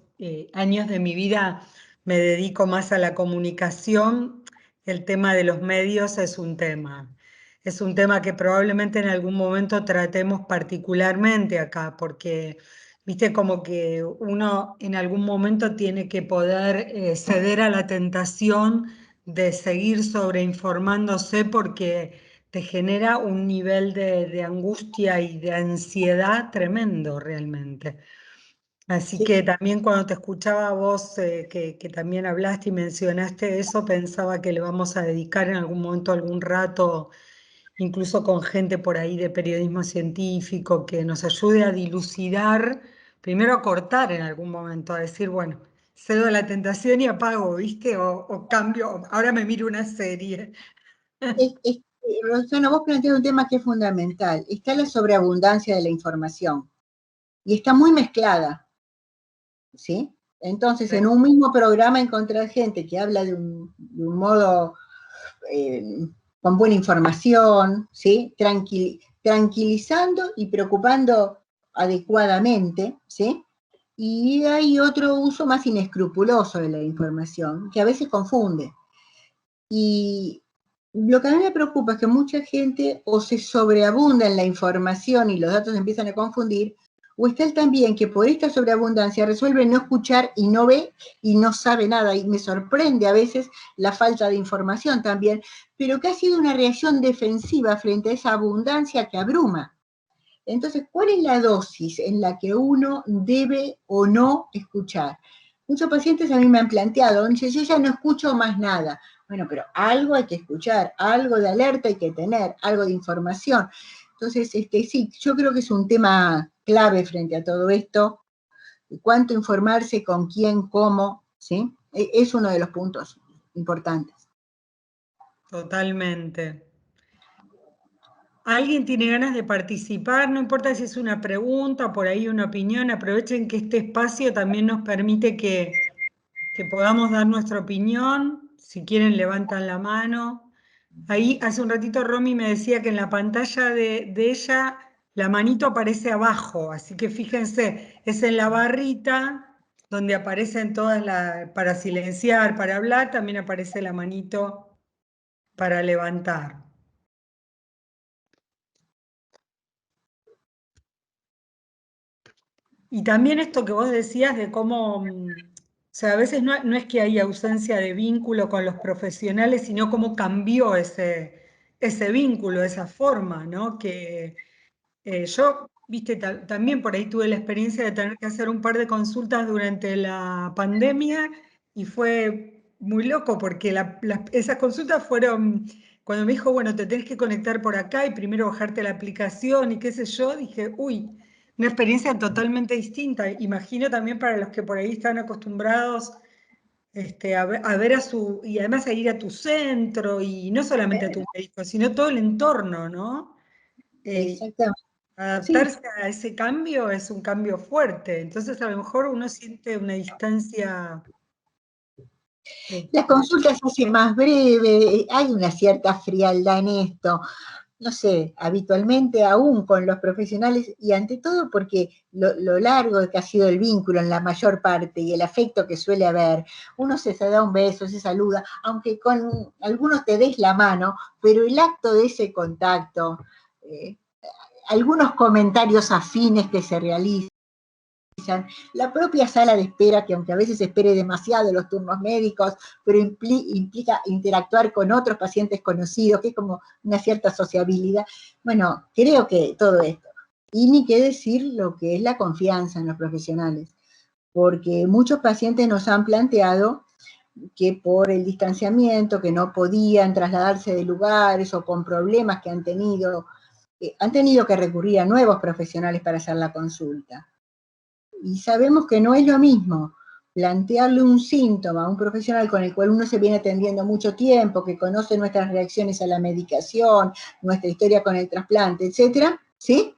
años de mi vida me dedico más a la comunicación, el tema de los medios es un tema. Es un tema que probablemente en algún momento tratemos particularmente acá, porque, viste, como que uno en algún momento tiene que poder ceder a la tentación de seguir sobreinformándose porque te genera un nivel de angustia y de ansiedad tremendo realmente. Así Sí, que también cuando te escuchaba a vos, que también hablaste y mencionaste eso, pensaba que le vamos a dedicar en algún momento algún rato, incluso con gente por ahí de periodismo científico, que nos ayude a dilucidar, primero a cortar en algún momento, a decir, bueno, cedo a la tentación y apago, ¿viste? O cambio, ahora me miro una serie. Roxana, vos planteas un tema que es fundamental. Está la sobreabundancia de la información y está muy mezclada, ¿sí? Entonces, en un mismo programa encontrar gente que habla de un modo eh, con buena información, ¿sí? Tranquilizando y preocupando adecuadamente, ¿sí? Y hay otro uso más inescrupuloso de la información, que a veces confunde. Y lo que a mí me preocupa es que mucha gente o se sobreabunda en la información y los datos empiezan a confundir, o está el también que por esta sobreabundancia resuelve no escuchar y no ve y no sabe nada. Y me sorprende a veces la falta de información también, pero que ha sido una reacción defensiva frente a esa abundancia que abruma. Entonces, ¿cuál es la dosis en la que uno debe o no escuchar? Muchos pacientes a mí me han planteado, dice, yo ya no escucho más nada. Bueno, pero algo hay que escuchar, algo de alerta hay que tener, algo de información. Entonces, sí, yo creo que es un tema clave frente a todo esto, cuánto informarse, con quién, cómo, ¿sí? Es uno de los puntos importantes. Totalmente. ¿Alguien tiene ganas de participar? No importa si es una pregunta, por ahí una opinión, aprovechen que este espacio también nos permite que podamos dar nuestra opinión. Si quieren, levantan la mano. Ahí hace un ratito Romy me decía que en la pantalla de ella la manito aparece abajo, así que fíjense, es en la barrita donde aparecen todas las, para silenciar, para hablar, también aparece la manito para levantar. Y también esto que vos decías de cómo, o sea, a veces no es que hay ausencia de vínculo con los profesionales, sino cómo cambió ese vínculo, esa forma, ¿no? Que yo, viste, también por ahí tuve la experiencia de tener que hacer un par de consultas durante la pandemia y fue muy loco porque esas consultas fueron, cuando me dijo, bueno, te tenés que conectar por acá y primero bajarte la aplicación y qué sé yo, dije, uy, una experiencia totalmente distinta. Imagino también para los que por ahí están acostumbrados a ver a su, y además a ir a tu centro y no solamente a tu médico, sino todo el entorno, ¿no? Exactamente. Sí, Adaptarse a ese cambio es un cambio fuerte, entonces a lo mejor uno siente una distancia. la este, consulta se hace más breve, hay una cierta frialdad en esto. No sé, habitualmente aún con los profesionales y ante todo porque lo largo que ha sido el vínculo en la mayor parte y el afecto que suele haber, uno se da un beso, se saluda, aunque con algunos te des la mano, pero el acto de ese contacto, algunos comentarios afines que se realizan, la propia sala de espera, que aunque a veces espere demasiado los turnos médicos, pero implica interactuar con otros pacientes conocidos, que es como una cierta sociabilidad. Bueno, creo que todo esto. Y ni qué decir lo que es la confianza en los profesionales, porque muchos pacientes nos han planteado que por el distanciamiento, que no podían trasladarse de lugares o con problemas que han tenido que recurrir a nuevos profesionales para hacer la consulta. Y sabemos que no es lo mismo plantearle un síntoma a un profesional con el cual uno se viene atendiendo mucho tiempo, que conoce nuestras reacciones a la medicación, nuestra historia con el trasplante, etcétera, ¿sí?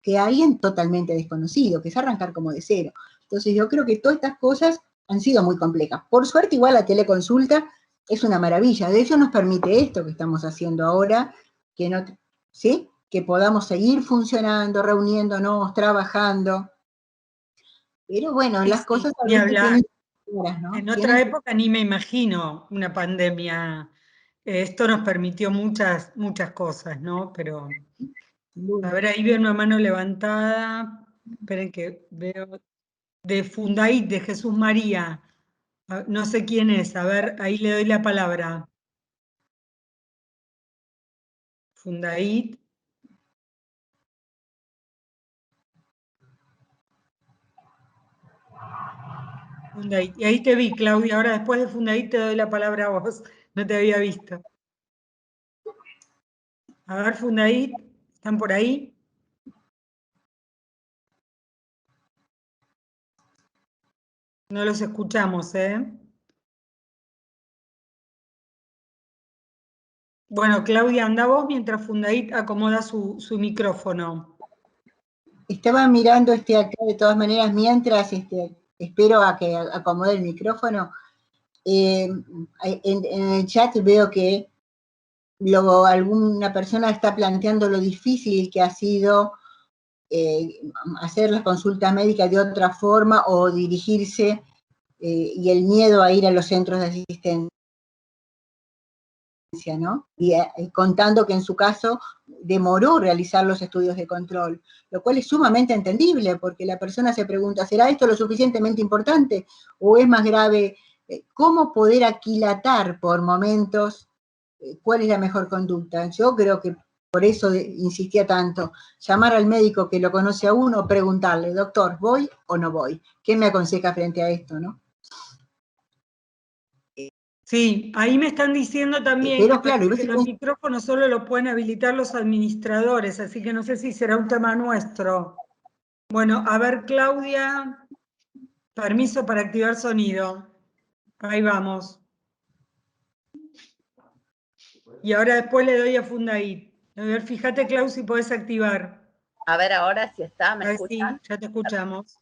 Que a alguien totalmente desconocido, que es arrancar como de cero. Entonces yo creo que todas estas cosas han sido muy complejas. Por suerte igual la teleconsulta es una maravilla, de hecho nos permite esto que estamos haciendo ahora, que no, ¿sí? Que podamos seguir funcionando, reuniéndonos, trabajando. Pero bueno, Sí, las cosas a ni veces hablar. tienen horas, ¿no? En otra época ni me imagino una pandemia. Esto nos permitió muchas cosas, ¿no? Pero, a ver, ahí veo una mano levantada. Esperen que veo. De Fundaid, de Jesús María. No sé quién es. A ver, ahí le doy la palabra. Fundaid. Fundaid. Y ahí te vi, Claudia. Ahora después de Fundaid te doy la palabra a vos. No te había visto. A ver, Fundaid, ¿están por ahí? No los escuchamos, ¿eh? Bueno, Claudia, anda vos mientras Fundaid acomoda su micrófono. Estaba mirando acá de todas maneras mientras espero a que acomode el micrófono. En el chat veo que luego alguna persona está planteando lo difícil que ha sido hacer las consultas médicas de otra forma o dirigirse y el miedo a ir a los centros de asistencia, ¿no? Y contando que en su caso demoró realizar los estudios de control, lo cual es sumamente entendible, porque la persona se pregunta, ¿será esto lo suficientemente importante o es más grave? ¿Cómo poder aquilatar por momentos cuál es la mejor conducta? Yo creo que por eso insistía tanto, llamar al médico que lo conoce a uno, preguntarle, doctor, ¿voy o no voy? ¿Qué me aconseja frente a esto, no? Sí, ahí me están diciendo también Pero que claro, parece que los micrófonos solo lo pueden habilitar los administradores, así que no sé si será un tema nuestro. Bueno, a ver, Claudia, permiso para activar sonido. Ahí vamos. Y ahora después le doy a Fundaid. A ver, fíjate, Clau, si podés activar. A ver ahora si está, ¿me Sí, escuchan? ya te escuchamos.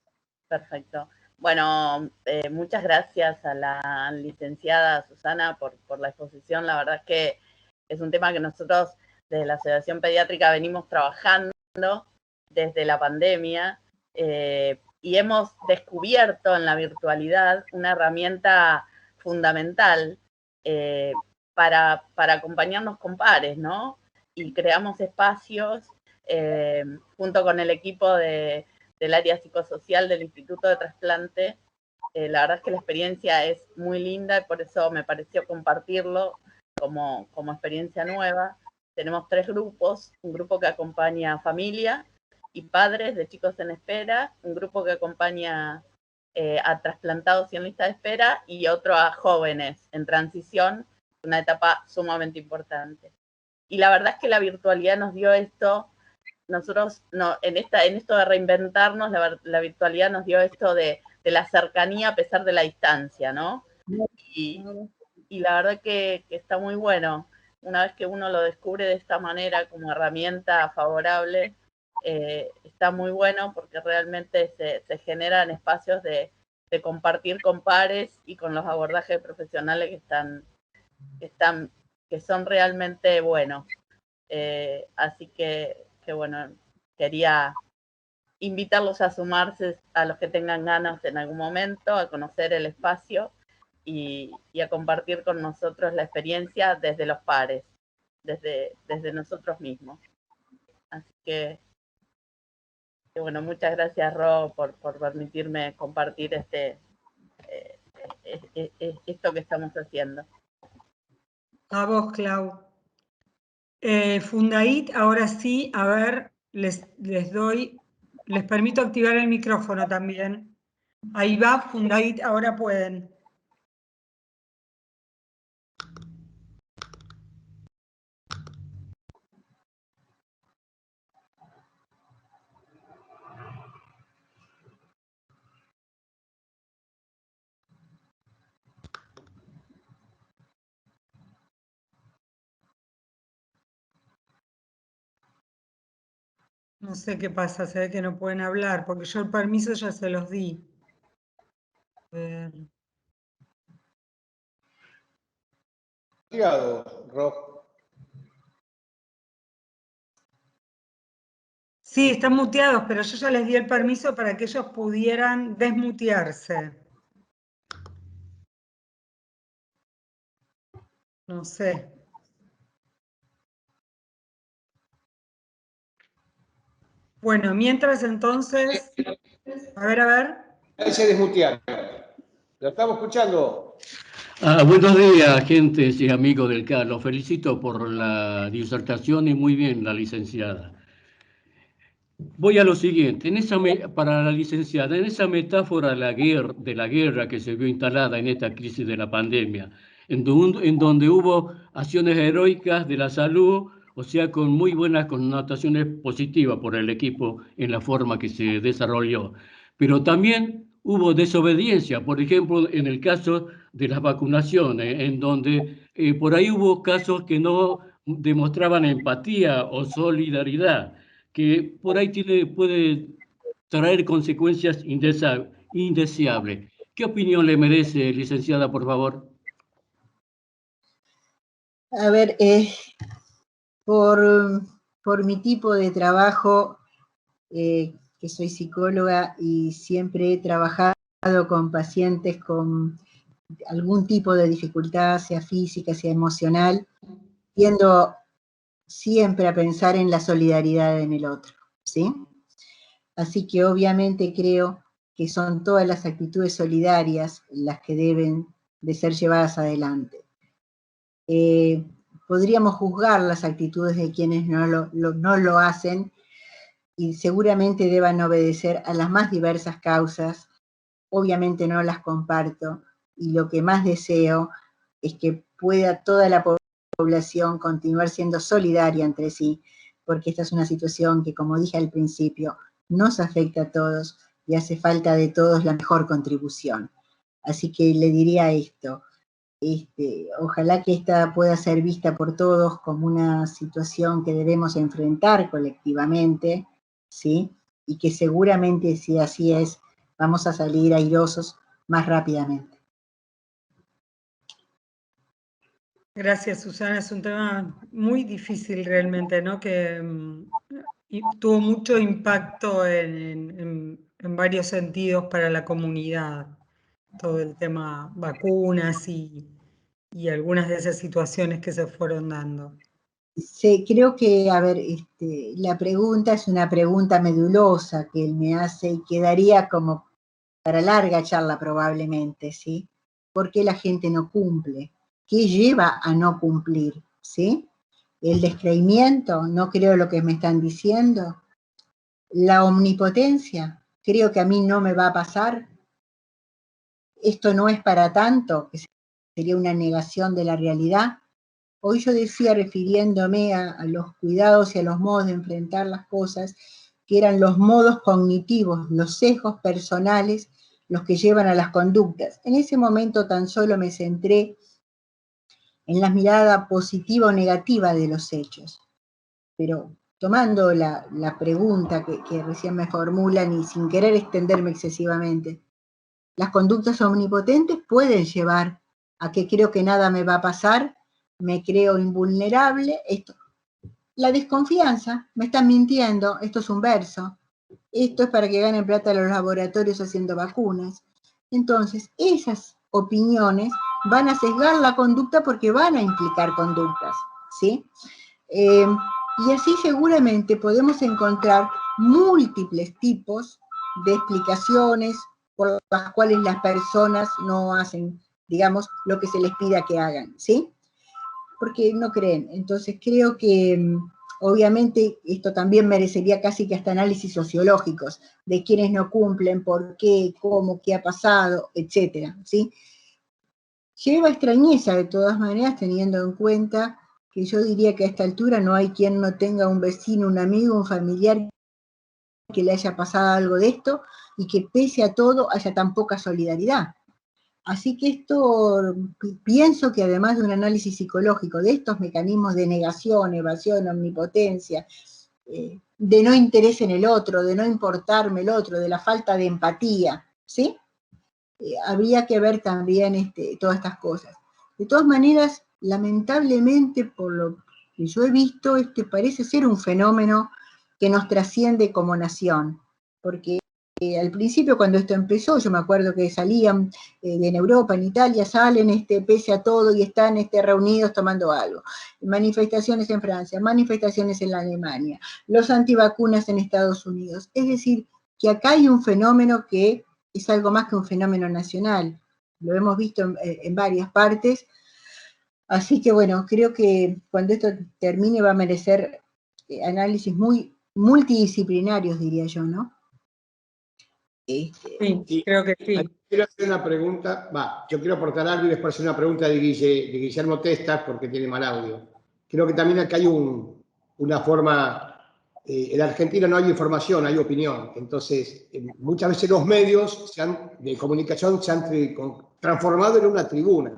Perfecto. Bueno, muchas gracias a la licenciada Susana por la exposición. La verdad es que es un tema que nosotros desde la Asociación Pediátrica venimos trabajando desde la pandemia y hemos descubierto en la virtualidad una herramienta fundamental para acompañarnos con pares, ¿no? Y creamos espacios junto con el equipo del área psicosocial del Instituto de Trasplante. La verdad es que la experiencia es muy linda y por eso me pareció compartirlo como experiencia nueva. Tenemos 3 grupos, un grupo que acompaña a familia y padres de chicos en espera, un grupo que acompaña a trasplantados y en lista de espera y otro a jóvenes en transición, una etapa sumamente importante. Y la verdad es que la virtualidad nos dio esto. Nosotros en esto de reinventarnos, la virtualidad nos dio esto de la cercanía a pesar de la distancia, ¿no? Y la verdad que está muy bueno. Una vez que uno lo descubre de esta manera como herramienta favorable, está muy bueno porque realmente se generan espacios de compartir con pares y con los abordajes profesionales que son realmente buenos. Así que bueno, quería invitarlos a sumarse a los que tengan ganas en algún momento, a conocer el espacio y a compartir con nosotros la experiencia desde los pares, desde nosotros mismos. Así que bueno, muchas gracias, Ro, por permitirme compartir esto que estamos haciendo. A vos, Clau. Fundait, ahora sí, a ver, les permito activar el micrófono también. Ahí va, Fundait, ahora pueden. No sé qué pasa, se ve que no pueden hablar, porque yo el permiso ya se los di. Ro. Sí, están muteados, pero yo ya les di el permiso para que ellos pudieran desmutearse. No sé. Bueno, mientras entonces, a ver. Ahí se desmutearon. Lo estamos escuchando. Buenos días, gentes y amigos del CAR. Los felicito por la disertación y muy bien la licenciada. Voy a lo siguiente. Para la licenciada, en esa metáfora de la guerra que se vio instalada en esta crisis de la pandemia, en donde hubo acciones heroicas de la salud, o sea, con muy buenas connotaciones positivas por el equipo en la forma que se desarrolló. Pero también hubo desobediencia, por ejemplo, en el caso de las vacunaciones, en donde por ahí hubo casos que no demostraban empatía o solidaridad, que por ahí puede traer consecuencias indeseables. ¿Qué opinión le merece, licenciada, por favor? A ver, por mi tipo de trabajo, que soy psicóloga y siempre he trabajado con pacientes con algún tipo de dificultad, sea física, sea emocional, tiendo siempre a pensar en la solidaridad en el otro, ¿sí? Así que obviamente creo que son todas las actitudes solidarias las que deben de ser llevadas adelante. Podríamos juzgar las actitudes de quienes no lo hacen y seguramente deban obedecer a las más diversas causas. Obviamente no las comparto y lo que más deseo es que pueda toda la población continuar siendo solidaria entre sí, porque esta es una situación que, como dije al principio, nos afecta a todos y hace falta de todos la mejor contribución. Así que le diría esto, ojalá que esta pueda ser vista por todos como una situación que debemos enfrentar colectivamente, ¿sí? Y que seguramente, si así es, vamos a salir airosos más rápidamente. Gracias, Susana. Es un tema muy difícil realmente, ¿no? Que tuvo mucho impacto en varios sentidos para la comunidad. Todo el tema vacunas y algunas de esas situaciones que se fueron dando. Sí, creo que, a ver, la pregunta es una pregunta medulosa que él me hace y quedaría como para larga charla probablemente, ¿sí? ¿Por qué la gente no cumple? ¿Qué lleva a no cumplir? ¿Sí? El descreimiento, no creo lo que me están diciendo. La omnipotencia, creo que a mí no me va a pasar. Esto no es para tanto, que sería una negación de la realidad. Hoy yo decía, refiriéndome a los cuidados y a los modos de enfrentar las cosas, que eran los modos cognitivos, los sesgos personales, los que llevan a las conductas. En ese momento tan solo me centré en la mirada positiva o negativa de los hechos. Pero tomando la pregunta que recién me formulan y sin querer extenderme excesivamente, las conductas omnipotentes pueden llevar a que creo que nada me va a pasar, me creo invulnerable. La desconfianza, me están mintiendo, esto es un verso, esto es para que ganen plata los laboratorios haciendo vacunas. Entonces, esas opiniones van a sesgar la conducta porque van a implicar conductas, ¿sí? Y así seguramente podemos encontrar múltiples tipos de explicaciones por las cuales las personas no hacen, digamos, lo que se les pida que hagan, ¿sí? Porque no creen. Entonces creo que obviamente esto también merecería casi que hasta análisis sociológicos de quienes no cumplen, por qué, cómo, qué ha pasado, etcétera, ¿sí? Lleva extrañeza de todas maneras, teniendo en cuenta que yo diría que a esta altura no hay quien no tenga un vecino, un amigo, un familiar que le haya pasado algo de esto y que pese a todo haya tan poca solidaridad. Así que esto, pienso que además de un análisis psicológico de estos mecanismos de negación, evasión, omnipotencia, de no interés en el otro, de no importarme el otro, de la falta de empatía, ¿sí? Habría que ver también todas estas cosas. De todas maneras, lamentablemente, por lo que yo he visto, parece ser un fenómeno que nos trasciende como nación, porque al principio cuando esto empezó, yo me acuerdo que salían en Europa, en Italia, salen pese a todo y están reunidos tomando algo. Manifestaciones en Francia, manifestaciones en la Alemania, los antivacunas en Estados Unidos. Es decir, que acá hay un fenómeno que es algo más que un fenómeno nacional. Lo hemos visto en varias partes. Así que bueno, creo que cuando esto termine va a merecer análisis muy multidisciplinarios, diría yo, ¿no? Sí, creo que sí. Quiero hacer una pregunta, yo quiero aportar algo y después hacer una pregunta de Guillermo Testas, porque tiene mal audio. Creo que también acá hay una forma, en Argentina no hay información, hay opinión. Entonces, muchas veces los medios de comunicación se han transformado en una tribuna,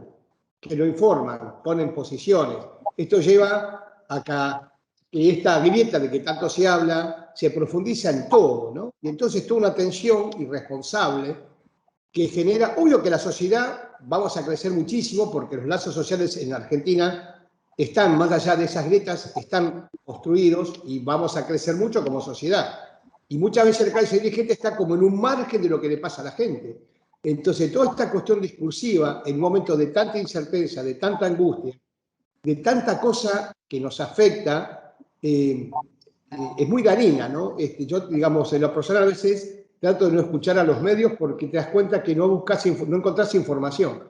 que lo informan, ponen posiciones. Esto lleva a que esta grieta de que tanto se habla se profundiza en todo, ¿no? Y entonces toda una tensión irresponsable que genera, obvio que la sociedad vamos a crecer muchísimo porque los lazos sociales en Argentina están, más allá de esas grietas, están construidos y vamos a crecer mucho como sociedad. Y muchas veces el calcio dirigente está como en un margen de lo que le pasa a la gente. Entonces, toda esta cuestión discursiva, en un momento de tanta incerteza, de tanta angustia, de tanta cosa que nos afecta, es muy dañina, ¿no? Yo, digamos, en lo personal a veces trato de no escuchar a los medios porque te das cuenta que no encontrás información.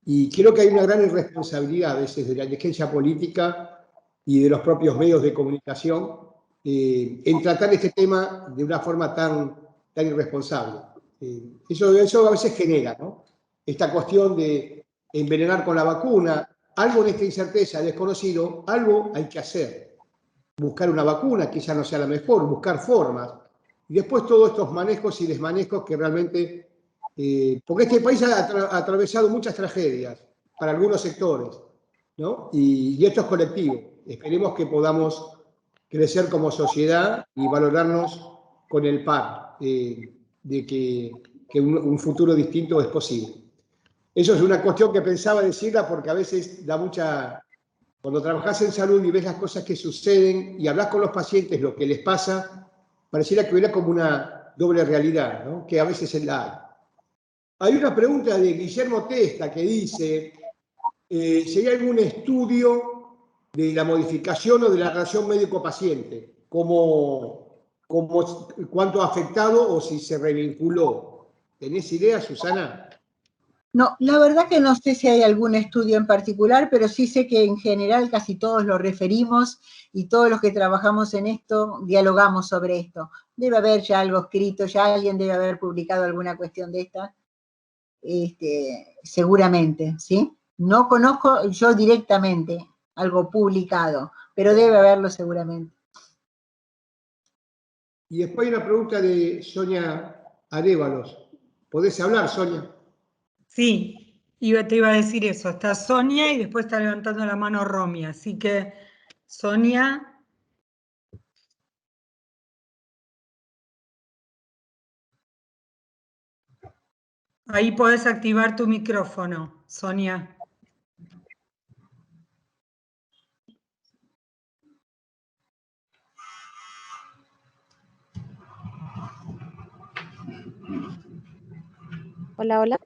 Y creo que hay una gran irresponsabilidad a veces de la dirigencia política y de los propios medios de comunicación en tratar este tema de una forma tan irresponsable. Eso a veces genera, ¿no? Esta cuestión de envenenar con la vacuna, algo en esta incerteza, desconocido, algo hay que hacer. Buscar una vacuna, quizá no sea la mejor, buscar formas. Y después todos estos manejos y desmanejos que realmente... porque este país ha atravesado muchas tragedias para algunos sectores, ¿no? Y esto es colectivo. Esperemos que podamos crecer como sociedad y valorarnos con el par de que un futuro distinto es posible. Eso es una cuestión que pensaba decirla porque a veces da mucha... Cuando trabajas en salud y ves las cosas que suceden y hablas con los pacientes lo que les pasa, pareciera que hubiera como una doble realidad, ¿no? Que a veces es la hay. Hay una pregunta de Guillermo Testa que dice si hay algún estudio de la modificación o de la relación médico-paciente, cuánto ha afectado o si se revinculó. ¿Tenés idea, Susana? No, la verdad que no sé si hay algún estudio en particular, pero sí sé que en general casi todos lo referimos y todos los que trabajamos en esto dialogamos sobre esto. Debe haber ya algo escrito, ya alguien debe haber publicado alguna cuestión de esta, seguramente, ¿sí? No conozco yo directamente algo publicado, pero debe haberlo seguramente. Y después hay una pregunta de Sonia Arévalos. ¿Podés hablar, Sonia? Sí, te iba a decir eso. Está Sonia y después está levantando la mano Romy. Así que, Sonia. Ahí podés activar tu micrófono, Sonia. Hola, hola.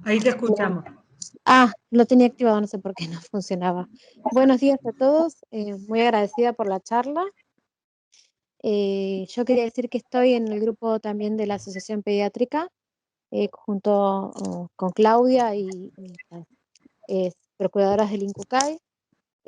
Ahí te escuchamos. Lo tenía activado, no sé por qué no funcionaba. Buenos días a todos, muy agradecida por la charla. Yo quería decir que estoy en el grupo también de la Asociación Pediátrica, junto con Claudia y las procuradoras del INCUCAI,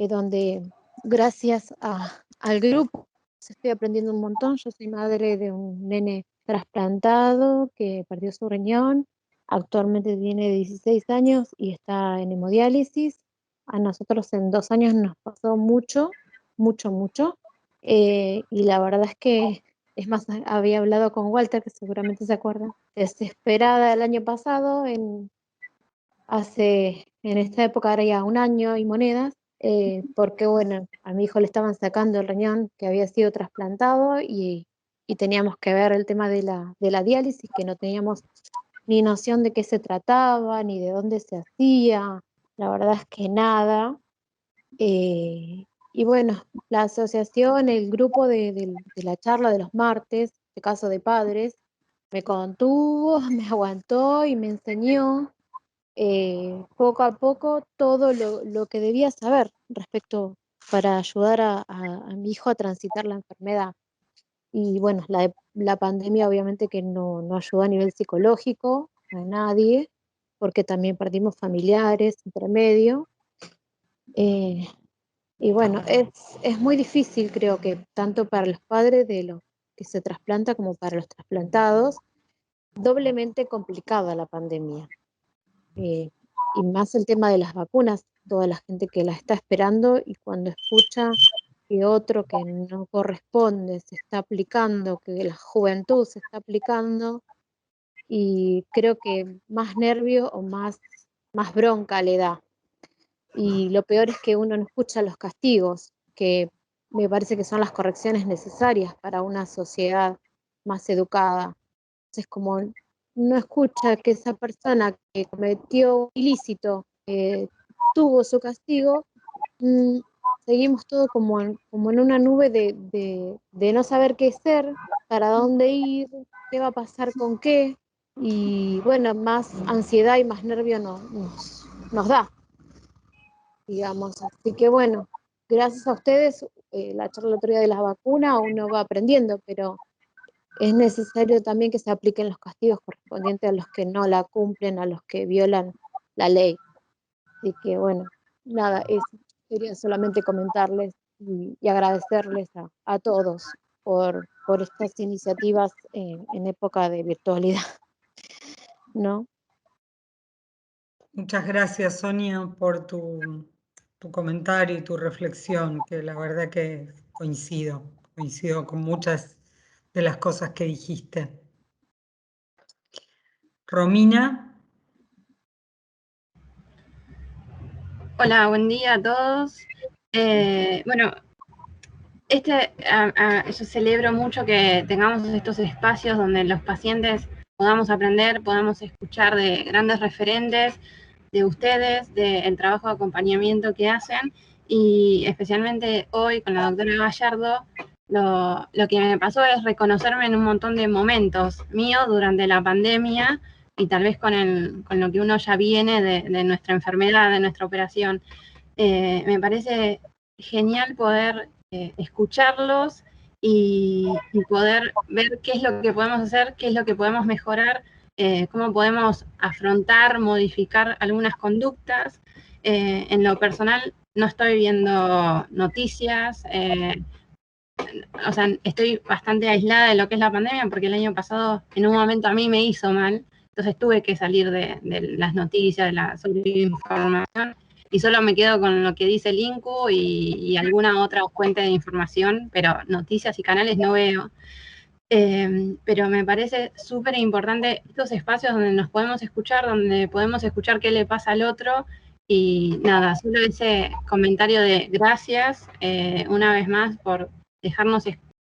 donde gracias al grupo estoy aprendiendo un montón. Yo soy madre de un nene trasplantado que perdió su riñón, actualmente tiene 16 años y está en hemodiálisis. A nosotros en 2 años nos pasó mucho, mucho, mucho. Y la verdad es que, es más, había hablado con Walter, que seguramente se acuerda, desesperada el año pasado, en esta época era ya 1 año y monedas, porque bueno, a mi hijo le estaban sacando el riñón que había sido trasplantado y teníamos que ver el tema de la diálisis, que no teníamos ni noción de qué se trataba, ni de dónde se hacía, la verdad es que nada. Y bueno, la asociación, el grupo de la charla de los martes, de caso de padres, me contuvo, me aguantó y me enseñó poco a poco todo lo que debía saber respecto para ayudar a mi hijo a transitar la enfermedad. Y bueno, la pandemia obviamente que no ayudó a nivel psicológico a nadie, porque también perdimos familiares entre medio. Y bueno, es muy difícil, creo que tanto para los padres de los que se trasplanta como para los trasplantados, doblemente complicada la pandemia. Y más el tema de las vacunas, toda la gente que la está esperando y cuando escucha que otro que no corresponde se está aplicando, que la juventud se está aplicando, y creo que más nervio o más bronca le da. Y lo peor es que uno no escucha los castigos, que me parece que son las correcciones necesarias para una sociedad más educada. Entonces, como no escucha que esa persona que cometió un ilícito tuvo su castigo, seguimos todo como en una nube de no saber qué hacer, para dónde ir, qué va a pasar con qué, y bueno, más ansiedad y más nervio nos da, digamos. Así que bueno, gracias a ustedes, la charla el otro día de las vacunas, uno va aprendiendo, pero es necesario también que se apliquen los castigos correspondientes a los que no la cumplen, a los que violan la ley. Así que bueno, nada, eso. Quería solamente comentarles y agradecerles a todos por estas iniciativas en época de virtualidad, ¿no? Muchas gracias, Sonia, por tu comentario y tu reflexión, que la verdad que coincido con muchas de las cosas que dijiste. Romina. Hola, buen día a todos. Bueno, yo celebro mucho que tengamos estos espacios donde los pacientes podamos aprender, podamos escuchar de grandes referentes, de ustedes, del trabajo de acompañamiento que hacen, y especialmente hoy con la doctora Gallardo, lo que me pasó es reconocerme en un montón de momentos míos durante la pandemia y tal vez con lo que uno ya viene de nuestra enfermedad, de nuestra operación. Me parece genial poder escucharlos y poder ver qué es lo que podemos hacer, qué es lo que podemos mejorar, cómo podemos afrontar, modificar algunas conductas. En lo personal no estoy viendo noticias, o sea, estoy bastante aislada de lo que es la pandemia porque el año pasado en un momento a mí me hizo mal, entonces tuve que salir de las noticias, de la sobreinformación, y solo me quedo con lo que dice el INCU y alguna otra fuente de información, pero noticias y canales no veo. Pero me parece súper importante estos espacios donde nos podemos escuchar, donde podemos escuchar qué le pasa al otro. Y nada, solo ese comentario de gracias una vez más por dejarnos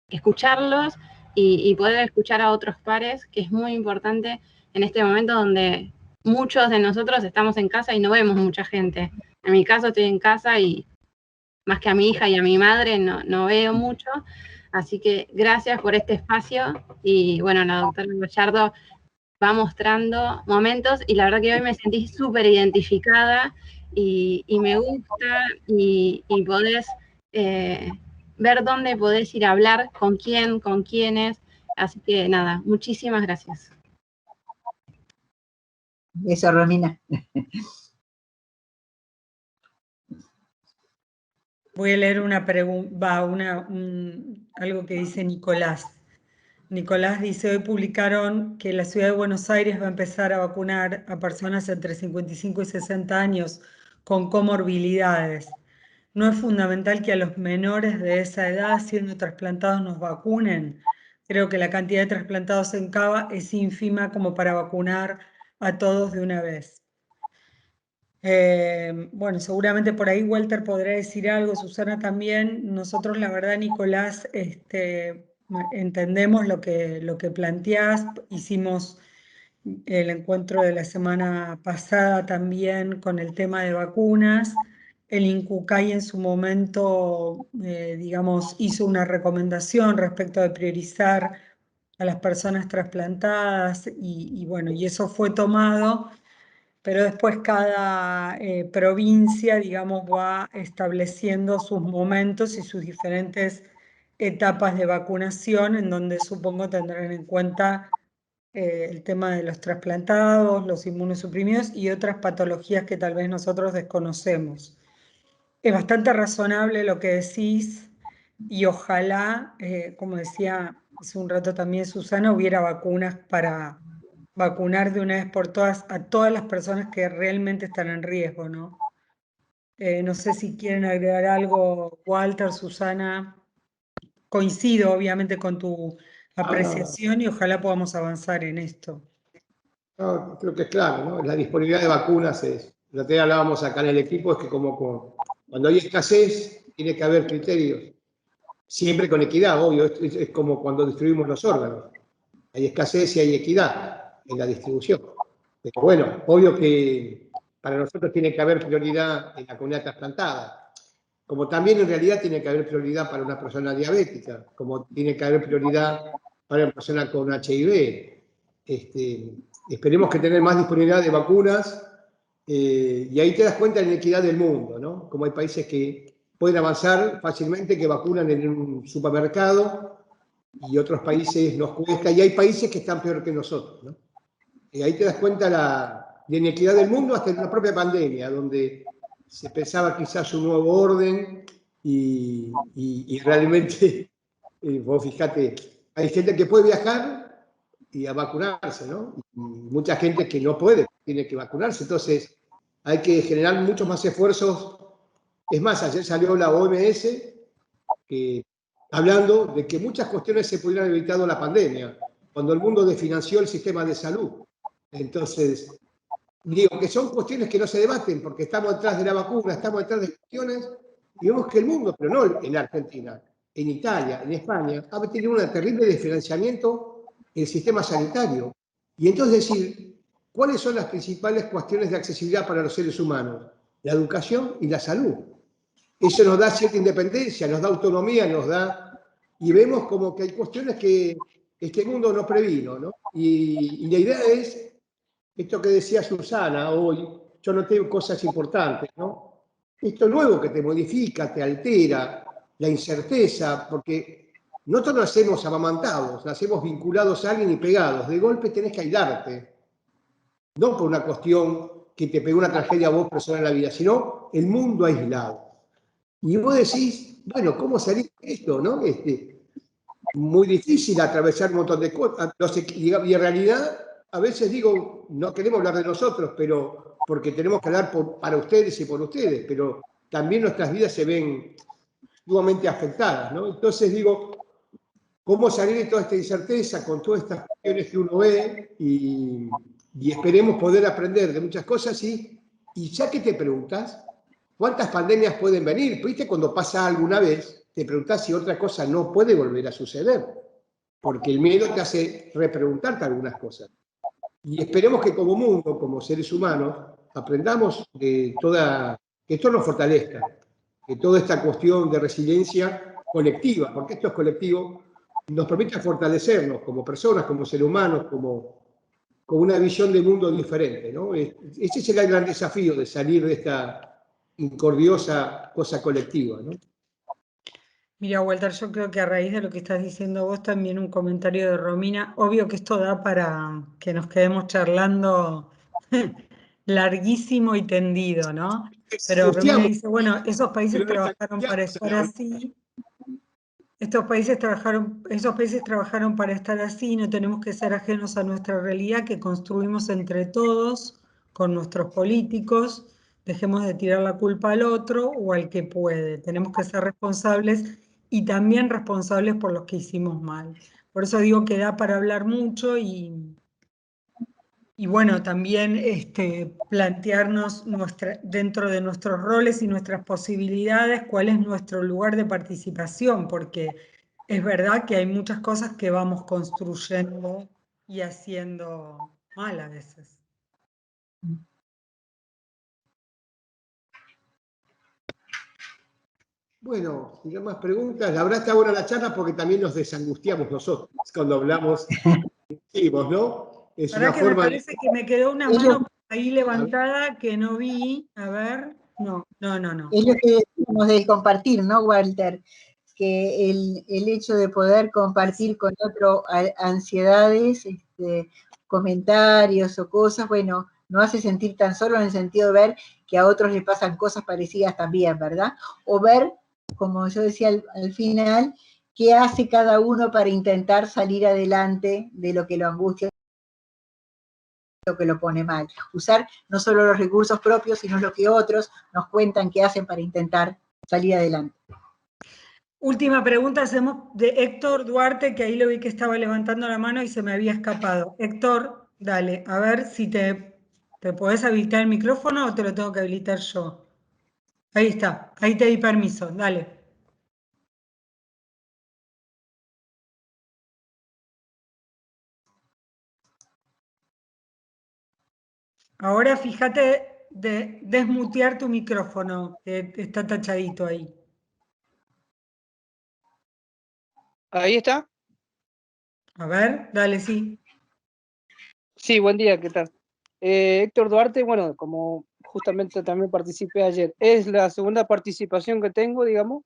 escucharlos y poder escuchar a otros pares, que es muy importante en este momento donde muchos de nosotros estamos en casa y no vemos mucha gente. En mi caso estoy en casa y más que a mi hija y a mi madre no veo mucho. Así que gracias por este espacio y bueno, la doctora Gallardo va mostrando momentos y la verdad que hoy me sentí súper identificada y me gusta y podés ver dónde podés ir a hablar, con quién, con quiénes. Así que nada, muchísimas gracias. Eso, Romina. Voy a leer una pregunta, algo que dice Nicolás. Nicolás dice, hoy publicaron que la ciudad de Buenos Aires va a empezar a vacunar a personas entre 55 y 60 años con comorbilidades. ¿No es fundamental que a los menores de esa edad, siendo trasplantados, nos vacunen? Creo que la cantidad de trasplantados en Cava es ínfima como para vacunar a todos de una vez. Bueno, seguramente por ahí Walter podrá decir algo, Susana también. Nosotros, la verdad, Nicolás, entendemos lo que planteás. Hicimos el encuentro de la semana pasada también con el tema de vacunas. El INCUCAI en su momento, digamos, hizo una recomendación respecto de priorizar a las personas trasplantadas y bueno, y eso fue tomado, pero después cada provincia, digamos, va estableciendo sus momentos y sus diferentes etapas de vacunación, en donde supongo tendrán en cuenta el tema de los trasplantados, los inmunosuprimidos y otras patologías que tal vez nosotros desconocemos. Es bastante razonable lo que decís y ojalá, como decía hace un rato también Susana, hubiera vacunas para vacunar de una vez por todas a todas las personas que realmente están en riesgo, ¿no? No sé si quieren agregar algo, Walter, Susana. Coincido obviamente con tu apreciación y ojalá podamos avanzar en esto. No, creo que es claro, ¿no? La disponibilidad de vacunas es, lo que hablábamos acá en el equipo, es que cuando hay escasez, tiene que haber criterios, siempre con equidad, obvio, es como cuando distribuimos los órganos. Hay escasez y hay equidad en la distribución. Pero bueno, obvio que para nosotros tiene que haber prioridad en la comunidad trasplantada, como también en realidad tiene que haber prioridad para una persona diabética, como tiene que haber prioridad para una persona con HIV. Esperemos que tener más disponibilidad de vacunas y ahí te das cuenta de la inequidad del mundo, ¿no? Como hay países que pueden avanzar fácilmente, que vacunan en un supermercado y otros países nos cuesta, y hay países que están peor que nosotros, ¿no? Y ahí te das cuenta de la inequidad del mundo hasta en la propia pandemia, donde se pensaba quizás un nuevo orden y realmente, vos fíjate, hay gente que puede viajar y a vacunarse, ¿no? Y mucha gente que no puede, tiene que vacunarse, entonces hay que generar muchos más esfuerzos. Es más, ayer salió la OMS hablando de que muchas cuestiones se pudieran haber evitado la pandemia, cuando el mundo desfinanció el sistema de salud. Entonces, digo que son cuestiones que no se debaten, porque estamos detrás de la vacuna, estamos detrás de cuestiones, y vemos que el mundo, pero no en Argentina, en Italia, en España, ha tenido un terrible desfinanciamiento el sistema sanitario. Y entonces decir, ¿cuáles son las principales cuestiones de accesibilidad para los seres humanos? La educación y la salud. Eso nos da cierta independencia, nos da autonomía, y vemos como que hay cuestiones que este mundo no previno, ¿no? Y la idea es, esto que decía Susana hoy, yo noté cosas importantes, ¿no? Esto nuevo que te modifica, te altera, la incerteza, porque nosotros nacemos amamantados, nacemos vinculados a alguien y pegados, de golpe tenés que aislarte, no por una cuestión que te pegó una tragedia a vos personal en la vida, sino el mundo aislado. Y vos decís, bueno, ¿cómo salir de esto, no? Muy difícil atravesar un montón de cosas, y en realidad a veces digo, no queremos hablar de nosotros, pero porque tenemos que hablar para ustedes y por ustedes, pero también nuestras vidas se ven sumamente afectadas, ¿no? Entonces digo, ¿cómo salir de toda esta incerteza con todas estas cuestiones que uno ve? Y esperemos poder aprender de muchas cosas y ya que te preguntas, ¿cuántas pandemias pueden venir? ¿Viste? Cuando pasa alguna vez, te preguntás si otra cosa no puede volver a suceder, porque el miedo te hace repreguntarte algunas cosas. Y esperemos que como mundo, como seres humanos, aprendamos que esto nos fortalezca, que toda esta cuestión de resiliencia colectiva, porque esto es colectivo, nos permita fortalecernos como personas, como seres humanos, como una visión de mundo diferente, ¿no? Ese será el gran desafío de salir de esta incordiosa cosa colectiva, ¿no? Mira, Walter, yo creo que a raíz de lo que estás diciendo vos, también un comentario de Romina, obvio que esto da para que nos quedemos charlando larguísimo y tendido, ¿no? Pero Romina Angustiamos, dice, bueno, esos que países lo trabajaron para desangustiamos a estar la hora. así, esos países trabajaron para estar así, no tenemos que ser ajenos a nuestra realidad que construimos entre todos, con nuestros políticos, dejemos de tirar la culpa al otro o al que puede, tenemos que ser responsables y también responsables por los que hicimos mal. Por eso digo que da para hablar mucho y bueno, también plantearnos dentro de nuestros roles y nuestras posibilidades cuál es nuestro lugar de participación, porque es verdad que hay muchas cosas que vamos construyendo y haciendo mal a veces. Bueno, si no hay más preguntas, la verdad está buena la charla porque también nos desangustiamos nosotros cuando hablamos, ¿no? Es ¿Verdad una que me forma parece que me quedó una Ellos, mano ahí levantada que no vi? A ver, no. es lo que decimos del compartir, ¿no, Walter? Que el hecho de poder compartir con otro ansiedades, comentarios o cosas, bueno, no hace sentir tan solo en el sentido de ver que a otros les pasan cosas parecidas también, ¿verdad? O ver, como yo decía al final, qué hace cada uno para intentar salir adelante de lo que lo angustia, lo que lo pone mal. Usar no solo los recursos propios, sino lo que otros nos cuentan que hacen para intentar salir adelante. Última pregunta hacemos de Héctor Duarte, que ahí lo vi que estaba levantando la mano y se me había escapado. Héctor, dale, a ver si te podés habilitar el micrófono o te lo tengo que habilitar yo. Ahí está, ahí te di permiso, dale. Ahora fíjate de desmutear tu micrófono, que está tachadito ahí. Ahí está. A ver, dale, sí. Sí, buen día, ¿qué tal? Héctor Duarte, bueno, como justamente también participé ayer, es la segunda participación que tengo, digamos,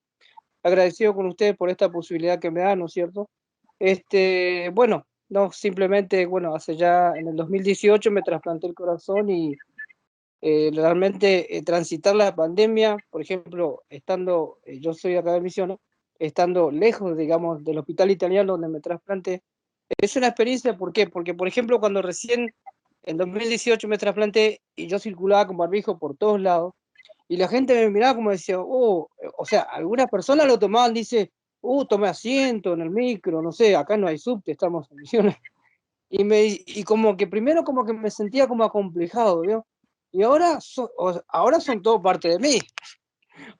agradecido con ustedes por esta posibilidad que me dan, ¿no es cierto? Bueno, no, simplemente, bueno, hace ya, en el 2018 me trasplanté el corazón y realmente transitar la pandemia, por ejemplo, estando, yo soy acá de Misiones, estando lejos, digamos, del hospital italiano donde me trasplanté, es una experiencia, ¿por qué? Porque, por ejemplo, cuando recién en 2018 me trasplanté y yo circulaba con barbijo por todos lados, y la gente me miraba como decía, oh, o sea, algunas personas lo tomaban, dice, tomé asiento en el micro, no sé, acá no hay subte, estamos en Misiones. Y como que primero como que me sentía como acomplejado, ¿vio? Y ahora son todo parte de mí.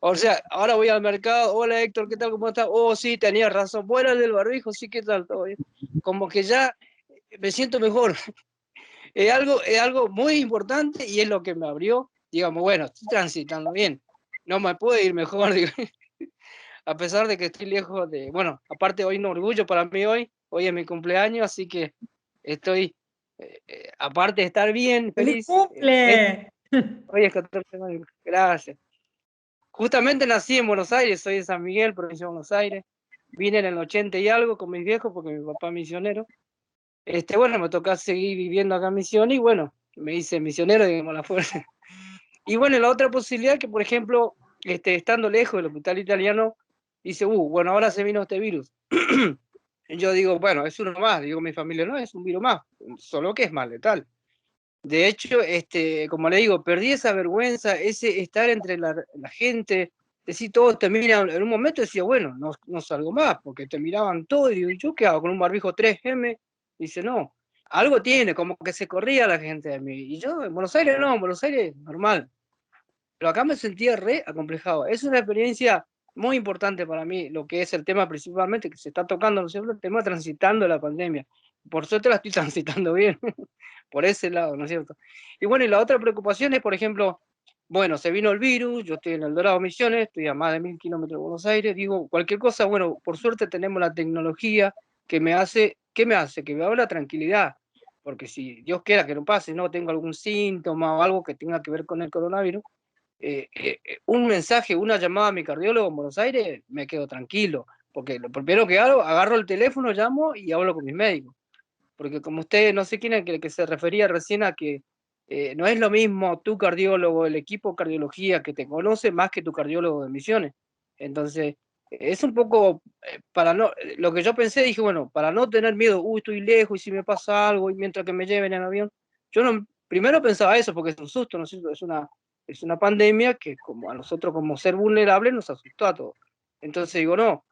O sea, ahora voy al mercado, hola Héctor, ¿qué tal? ¿Cómo estás? Oh, sí, tenías razón, bueno, el del barbijo, sí, ¿qué tal? Todo bien. Como que ya me siento mejor. Es algo muy importante y es lo que me abrió, digamos, bueno, estoy transitando bien, no me puede ir mejor, digo, a pesar de que estoy lejos de, bueno, aparte hoy un orgullo para mí hoy es mi cumpleaños, así que estoy, aparte de estar bien, ¡Feliz feliz, cumple! hoy es 14 de mayo, gracias. Justamente nací en Buenos Aires, soy de San Miguel, provincia de Buenos Aires, vine en el 80 y algo con mis viejos porque mi papá es misionero. Bueno, me tocó seguir viviendo acá en Misiones y bueno, me hice misionero, digamos, la fuerza. Y bueno, la otra posibilidad que, por ejemplo, estando lejos del hospital italiano, dice, bueno, ahora se vino este virus. Yo digo, bueno, es uno más, digo, mi familia no, es un virus más, solo que es más letal. De hecho, como le digo, perdí esa vergüenza, ese estar entre la gente, decir, todos te miran, en un momento decía, bueno, no salgo más, porque te miraban todo, y digo, ¿yo qué hago con un barbijo 3M? Dice, no, algo tiene, como que se corría la gente de mí. Y yo, en Buenos Aires no, en Buenos Aires normal. Pero acá me sentía re acomplejado. Es una experiencia muy importante para mí, lo que es el tema principalmente que se está tocando, ¿no es cierto? El tema transitando la pandemia. Por suerte la estoy transitando bien, por ese lado, ¿no es cierto? Y bueno, y la otra preocupación es, por ejemplo, bueno, se vino el virus, yo estoy en El Dorado Misiones, estoy a más de 1000 kilómetros de Buenos Aires, digo, cualquier cosa, bueno, por suerte tenemos la tecnología que me hace? Que me da la tranquilidad, porque si Dios quiera que no pase, no tengo algún síntoma o algo que tenga que ver con el coronavirus, un mensaje, una llamada a mi cardiólogo en Buenos Aires, me quedo tranquilo, porque lo primero que hago, agarro el teléfono, llamo y hablo con mis médicos. Porque como usted, no sé quién es el que se refería recién a que no es lo mismo tu cardiólogo, el equipo de cardiología que te conoce más que tu cardiólogo de Misiones. Entonces, es un poco, para no, lo que yo pensé, dije, bueno, para no tener miedo, estoy lejos y si me pasa algo y mientras que me lleven en avión, yo no, primero pensaba eso porque es un susto, ¿no es cierto? Es una pandemia que como a nosotros como ser vulnerables nos asustó a todos. Entonces digo, no,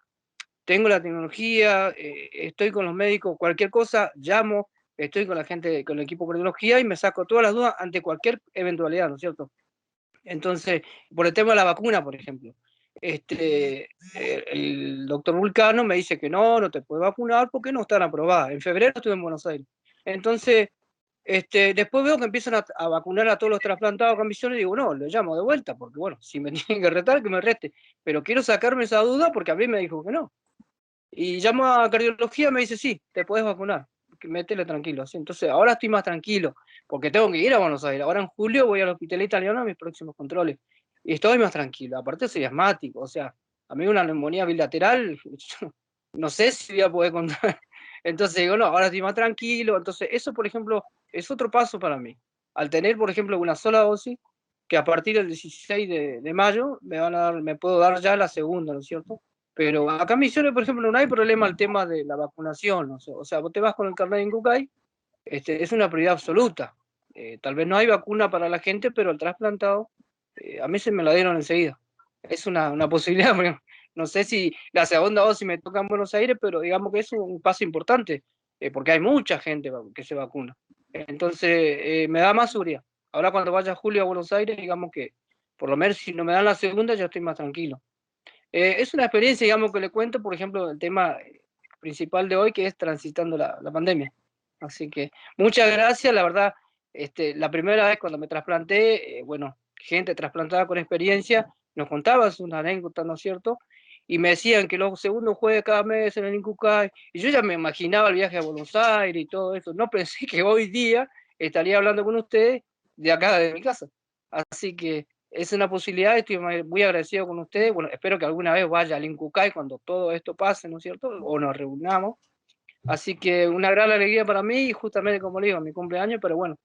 tengo la tecnología, estoy con los médicos, cualquier cosa, llamo, estoy con la gente, con el equipo de cardiología y me saco todas las dudas ante cualquier eventualidad, ¿no es cierto? Entonces, por el tema de la vacuna, por ejemplo, el doctor Vulcano me dice que no te puede vacunar porque no están aprobadas. En febrero estuve en Buenos Aires. Entonces, después veo que empiezan a vacunar a todos los trasplantados con Misiones y digo, no, le llamo de vuelta, porque bueno, si me tienen que retar, que me rete. Pero quiero sacarme esa duda porque a mí me dijo que no. Y llamo a cardiología, me dice, sí, te puedes vacunar, métele tranquilo. ¿Sí? Entonces, ahora estoy más tranquilo, porque tengo que ir a Buenos Aires. Ahora en julio voy al hospital italiano a mis próximos controles. Y estoy más tranquilo. Aparte soy asmático, o sea, a mí una neumonía bilateral, no sé si voy a poder contar. Entonces digo, no, ahora estoy más tranquilo. Entonces, eso, por ejemplo, es otro paso para mí. Al tener, por ejemplo, una sola dosis, que a partir del 16 de mayo me puedo dar ya la segunda, ¿no es cierto? Pero acá en Misiones, por ejemplo, no hay problema el tema de la vacunación. O sea, vos te vas con el carnet de Incucay, es una prioridad absoluta. Tal vez no hay vacuna para la gente, pero el trasplantado, a mí se me la dieron enseguida. Es una posibilidad, no sé si la segunda dosis me toca en Buenos Aires, pero digamos que es un paso importante, porque hay mucha gente que se vacuna. Entonces, me da más seguridad. Ahora cuando vaya julio a Buenos Aires, digamos que por lo menos si no me dan la segunda, ya estoy más tranquilo. Es una experiencia, digamos, que le cuento, por ejemplo, el tema principal de hoy, que es transitando la pandemia. Así que muchas gracias, la verdad, la primera vez cuando me trasplanté, bueno, gente trasplantada con experiencia, nos contaban una anécdota, ¿no es cierto? Y me decían que los segundos jueves cada mes en el Incucay, y yo ya me imaginaba el viaje a Buenos Aires y todo eso. No pensé que hoy día estaría hablando con ustedes de acá, de mi casa. Así que es una posibilidad, estoy muy agradecido con ustedes. Bueno, espero que alguna vez vaya al Incucay cuando todo esto pase, ¿no es cierto? O nos reunamos. Así que una gran alegría para mí y justamente, como le digo, mi cumpleaños, pero bueno,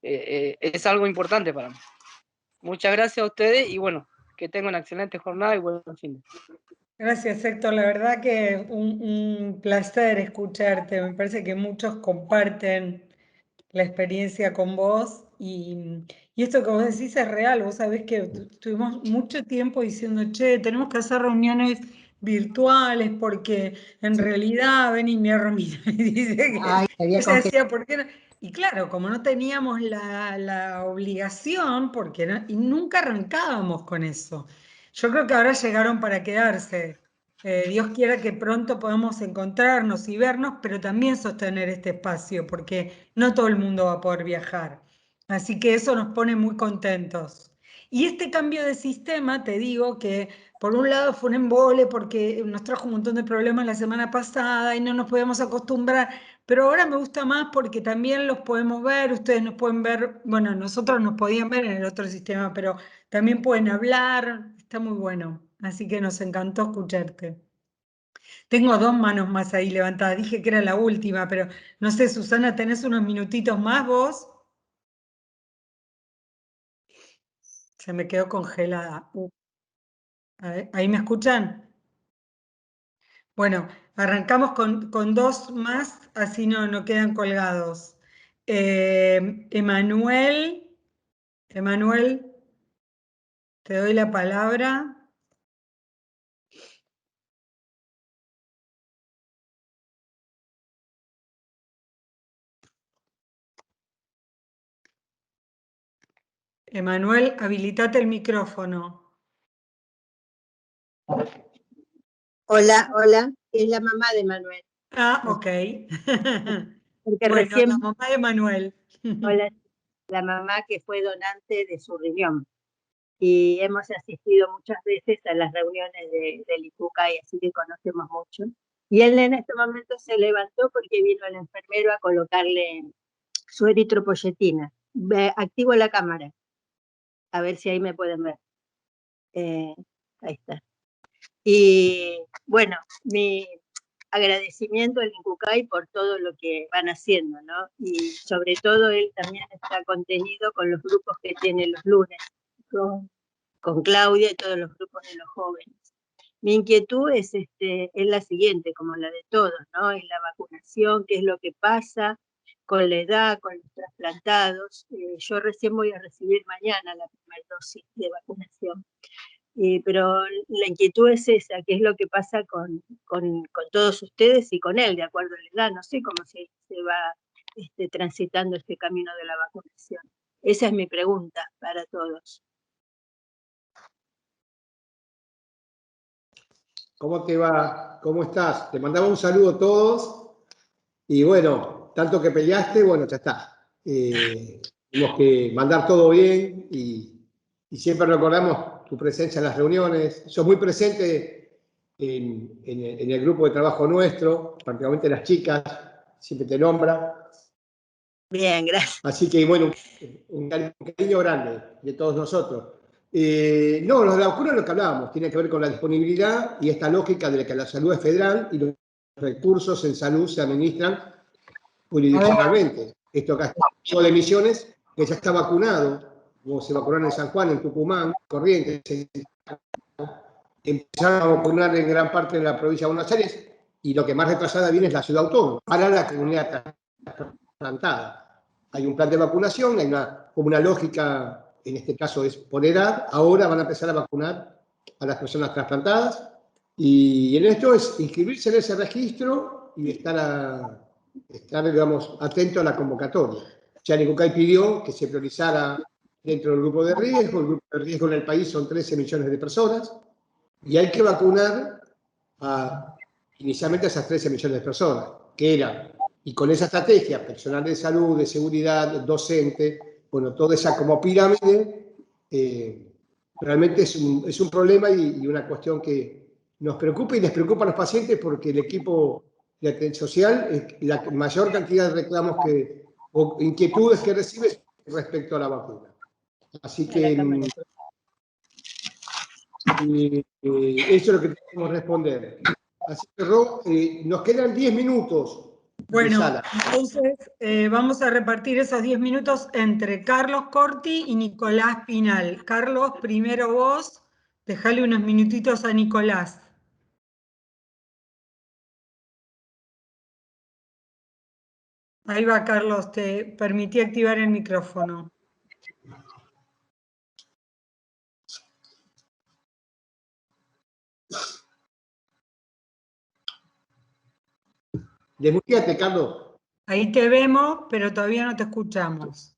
es algo importante para mí. Muchas gracias a ustedes y bueno, que tengan una excelente jornada y buen fin. Gracias, Héctor. La verdad que un placer escucharte. Me parece que muchos comparten la experiencia con vos y esto que vos decís es real. Vos sabés que tuvimos mucho tiempo diciendo, che, tenemos que hacer reuniones virtuales porque en realidad ven y mi Romina y dice que Ay, ella decía, ¿por qué no? Y claro, como no teníamos la obligación, porque y nunca arrancábamos con eso. Yo creo que ahora llegaron para quedarse. Dios quiera que pronto podamos encontrarnos y vernos, pero también sostener este espacio, porque no todo el mundo va a poder viajar. Así que eso nos pone muy contentos. Y este cambio de sistema, te digo que por un lado fue un embole porque nos trajo un montón de problemas la semana pasada y no nos podíamos acostumbrar, pero ahora me gusta más porque también los podemos ver, ustedes nos pueden ver, bueno, nosotros nos podían ver en el otro sistema, pero también pueden hablar, está muy bueno. Así que nos encantó escucharte. Tengo dos manos más ahí levantadas, dije que era la última, pero no sé, Susana, ¿tenés unos minutitos más vos? Se me quedó congelada. A ver, ¿ahí me escuchan? Bueno, arrancamos con dos más, así no quedan colgados. Emanuel, te doy la palabra. Emanuel, habilitate el micrófono. Hola, es la mamá de Manuel. Ah, ok. Porque Bueno, recién, la mamá de Manuel. hola, la mamá que fue donante de su riñón. Y hemos asistido muchas veces a las reuniones del ICUCAI, así que conocemos mucho. Y él en este momento se levantó porque vino el enfermero a colocarle su eritropoyetina. Activo la cámara, a ver si ahí me pueden ver. Ahí está. Y bueno, mi agradecimiento al INCUCAI por todo lo que van haciendo, ¿no? Y sobre todo él también está contenido con los grupos que tiene los lunes, con Claudia y todos los grupos de los jóvenes. Mi inquietud es la siguiente, como la de todos, ¿no? En la vacunación, qué es lo que pasa con la edad, con los trasplantados. Yo recién voy a recibir mañana la primera dosis de vacunación. Pero la inquietud es esa, qué es lo que pasa con todos ustedes y con él, de acuerdo a la edad. No sé cómo se va transitando este camino de la vacunación. Esa es mi pregunta para todos. ¿Cómo te va? ¿Cómo estás? Te mandaba un saludo a todos. Y bueno, tanto que peleaste, bueno, ya está. Tenemos que mandar todo bien y siempre recordamos tu presencia en las reuniones. Sos muy presente en el grupo de trabajo nuestro, particularmente las chicas, siempre te nombra. Bien, gracias. Así que bueno, un cariño grande de todos nosotros. No, los de la vacuna es lo que hablábamos, tiene que ver con la disponibilidad y esta lógica de que la salud es federal y los recursos en salud se administran jurisdiccionalmente. Esto acá está de Misiones, que ya está vacunado, como se vacunaron en San Juan, en Tucumán, Corrientes, empezaron a vacunar en gran parte de la provincia de Buenos Aires, y lo que más retrasada viene es la ciudad autónoma, para la comunidad trasplantada. Hay un plan de vacunación, hay como una lógica, en este caso es por edad, ahora van a empezar a vacunar a las personas trasplantadas, y en esto es inscribirse en ese registro y estar digamos, atento a la convocatoria. Ya INCUCAI pidió que se priorizara dentro del grupo de riesgo. El grupo de riesgo en el país son 13 millones de personas y hay que vacunar inicialmente a esas 13 millones de personas, que eran, y con esa estrategia, personal de salud, de seguridad, docente, bueno, toda esa como pirámide, realmente es un problema y una cuestión que nos preocupa y les preocupa a los pacientes porque el equipo de atención social, la mayor cantidad de reclamos o inquietudes que recibe respecto a la vacuna. Así que eso es lo que tenemos que responder. Así que, nos quedan 10 minutos. Bueno, entonces vamos a repartir esos 10 minutos entre Carlos Corti y Nicolás Pinal. Carlos, primero vos, dejale unos minutitos a Nicolás. Ahí va, Carlos, te permití activar el micrófono. Desmuteate, Carlos. Ahí te vemos, pero todavía no te escuchamos.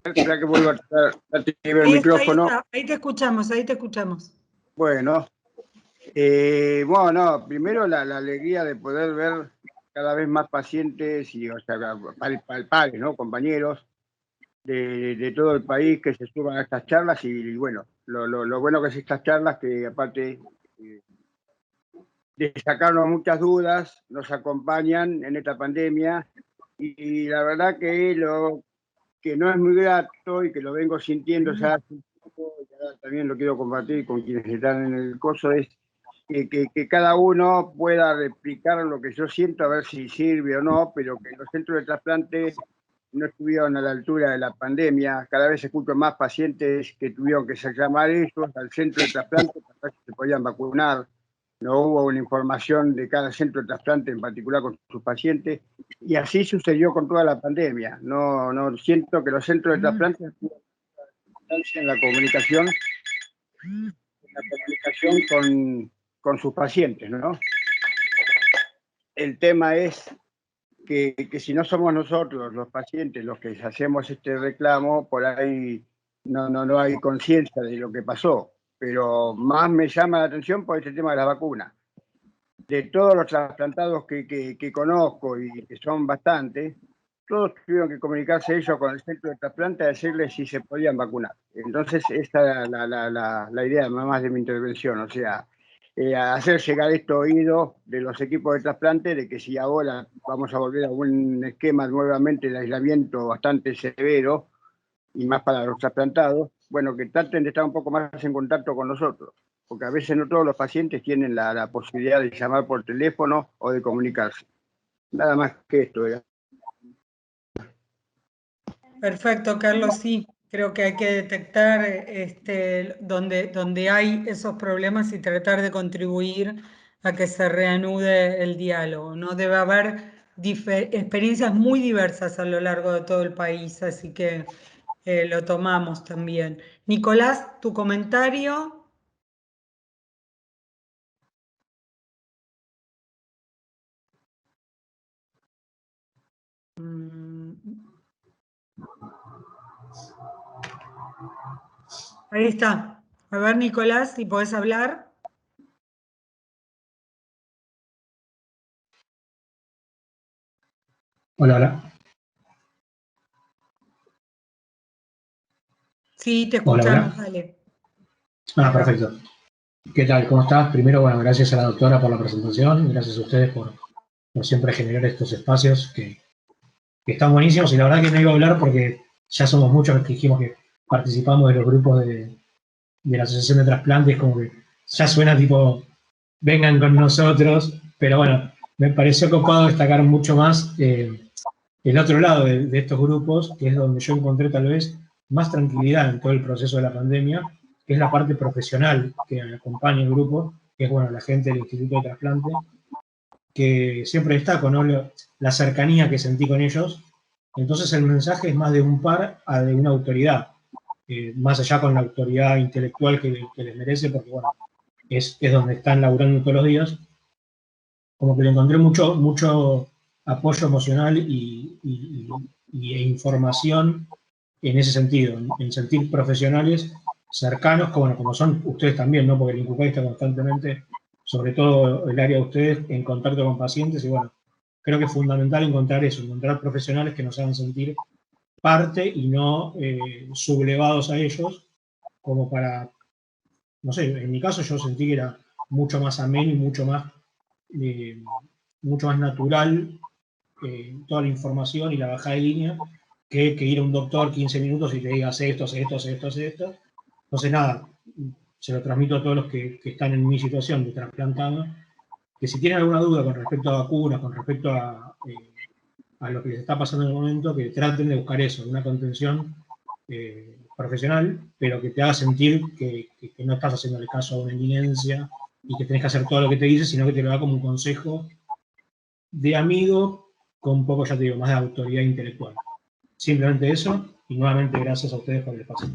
Espera que vuelva a activar el micrófono. Ahí te escuchamos, ahí te escuchamos. Bueno, primero la alegría de poder ver cada vez más pacientes y, o sea, pares, ¿no? Compañeros de todo el país que se suban a estas charlas y bueno, lo bueno que es estas charlas que aparte de sacarnos muchas dudas, nos acompañan en esta pandemia y la verdad que lo que no es muy grato y que lo vengo sintiendo ya hace un poco, ya también lo quiero compartir con quienes están en el coso, es que cada uno pueda replicar lo que yo siento, a ver si sirve o no, pero que los centros de trasplante no estuvieron a la altura de la pandemia. Cada vez escucho más pacientes que tuvieron que llamar ellos al centro de trasplante para que se podían vacunar. No hubo una información de cada centro de trasplante, en particular con sus pacientes, y así sucedió con toda la pandemia. No siento que los centros de trasplante en la comunicación con sus pacientes, ¿no? El tema es que si no somos nosotros, los pacientes, los que hacemos este reclamo, por ahí no hay conciencia de lo que pasó. Pero más me llama la atención por este tema de la vacuna. De todos los trasplantados que conozco y que son bastantes, todos tuvieron que comunicarse ellos con el centro de trasplante a decirles si se podían vacunar. Entonces, esta es la idea más de mi intervención, o sea, hacer llegar esto oído de los equipos de trasplante de que si ahora vamos a volver a un esquema nuevamente de aislamiento bastante severo, y más para los trasplantados, bueno, que traten de estar un poco más en contacto con nosotros, porque a veces no todos los pacientes tienen la posibilidad de llamar por teléfono o de comunicarse. Nada más que esto era. Perfecto, Carlos, sí. Creo que hay que detectar donde hay esos problemas y tratar de contribuir a que se reanude el diálogo, ¿no? Debe haber experiencias muy diversas a lo largo de todo el país, así que lo tomamos también. Nicolás, tu comentario. Ahí está. A ver, Nicolás, si podés hablar. Hola, hola. Sí, te Hola, escuchamos, hola. dale. Perfecto. ¿Qué tal? ¿Cómo estás? Primero, bueno, gracias a la doctora por la presentación, gracias a ustedes por siempre generar estos espacios que están buenísimos, y la verdad que no iba a hablar porque ya somos muchos los que dijimos que participamos de los grupos de la Asociación de Trasplantes, como que ya suena tipo, vengan con nosotros, pero bueno, me pareció copado destacar mucho más el otro lado de estos grupos, que es donde yo encontré tal vez más tranquilidad en todo el proceso de la pandemia, que es la parte profesional que acompaña el grupo, que es, bueno, la gente del Instituto de Trasplante, que siempre destaco, ¿no? La cercanía que sentí con ellos. Entonces el mensaje es más de un par a de una autoridad, más allá con la autoridad intelectual que les merece, porque bueno, es donde están laburando todos los días. Como que le encontré mucho apoyo emocional e información en ese sentido, en sentir profesionales cercanos, como son ustedes también, ¿no? Porque el INCUCAI está constantemente, sobre todo el área de ustedes, en contacto con pacientes, y bueno, creo que es fundamental encontrar eso, encontrar profesionales que nos hagan sentir parte y no sublevados a ellos, como para, no sé, en mi caso yo sentí que era mucho más ameno y mucho más natural toda la información y la bajada de línea que ir a un doctor 15 minutos y te diga, hace esto, hace esto, hace esto, hace esto. Entonces, nada, se lo transmito a todos los que están en mi situación de trasplantado, que si tienen alguna duda con respecto a vacunas, con respecto a lo que les está pasando en el momento, que traten de buscar eso, una contención profesional, pero que te haga sentir que no estás haciéndole caso a una eminencia y que tenés que hacer todo lo que te dice, sino que te lo da como un consejo de amigo con un poco, ya te digo, más de autoridad intelectual. Simplemente eso, y nuevamente gracias a ustedes por el espacio.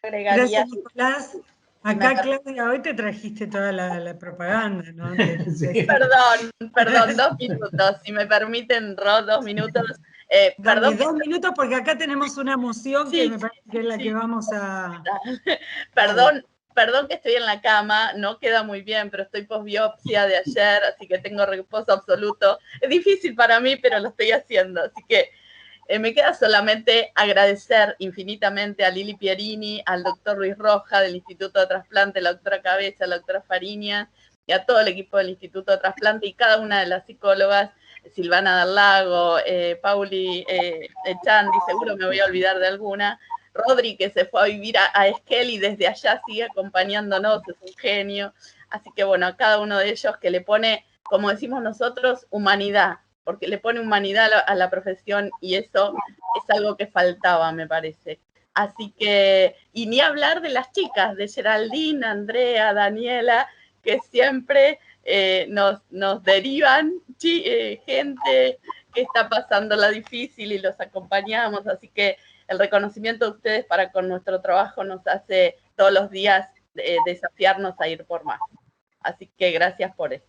Gracias, Nicolás. Acá, Claudia, hoy te trajiste toda la propaganda, ¿no? Sí. Perdón, 2 minutos, si me permiten, Rod, 2 minutos. Dale, Perdón. 2 minutos porque acá tenemos una moción que me parece que es la que vamos a... Perdón que estoy en la cama, no queda muy bien, pero estoy posbiopsia de ayer, así que tengo reposo absoluto. Es difícil para mí, pero lo estoy haciendo, así que me queda solamente agradecer infinitamente a Lili Pierini, al doctor Luis Roja del Instituto de Trasplante, la doctora Cabeza, la doctora Fariña, y a todo el equipo del Instituto de Trasplante y cada una de las psicólogas, Silvana del Lago, Pauli Echandi, seguro me voy a olvidar de alguna, Rodri, que se fue a vivir a Esquel y desde allá sigue acompañándonos, es un genio. Así que bueno, a cada uno de ellos que le pone, como decimos nosotros, humanidad, porque le pone humanidad a la profesión y eso es algo que faltaba, me parece. Así que, y ni hablar de las chicas, de Geraldine, Andrea, Daniela, que siempre nos derivan gente que está pasando la difícil y los acompañamos, así que el reconocimiento de ustedes para con nuestro trabajo nos hace todos los días desafiarnos a ir por más. Así que gracias por eso.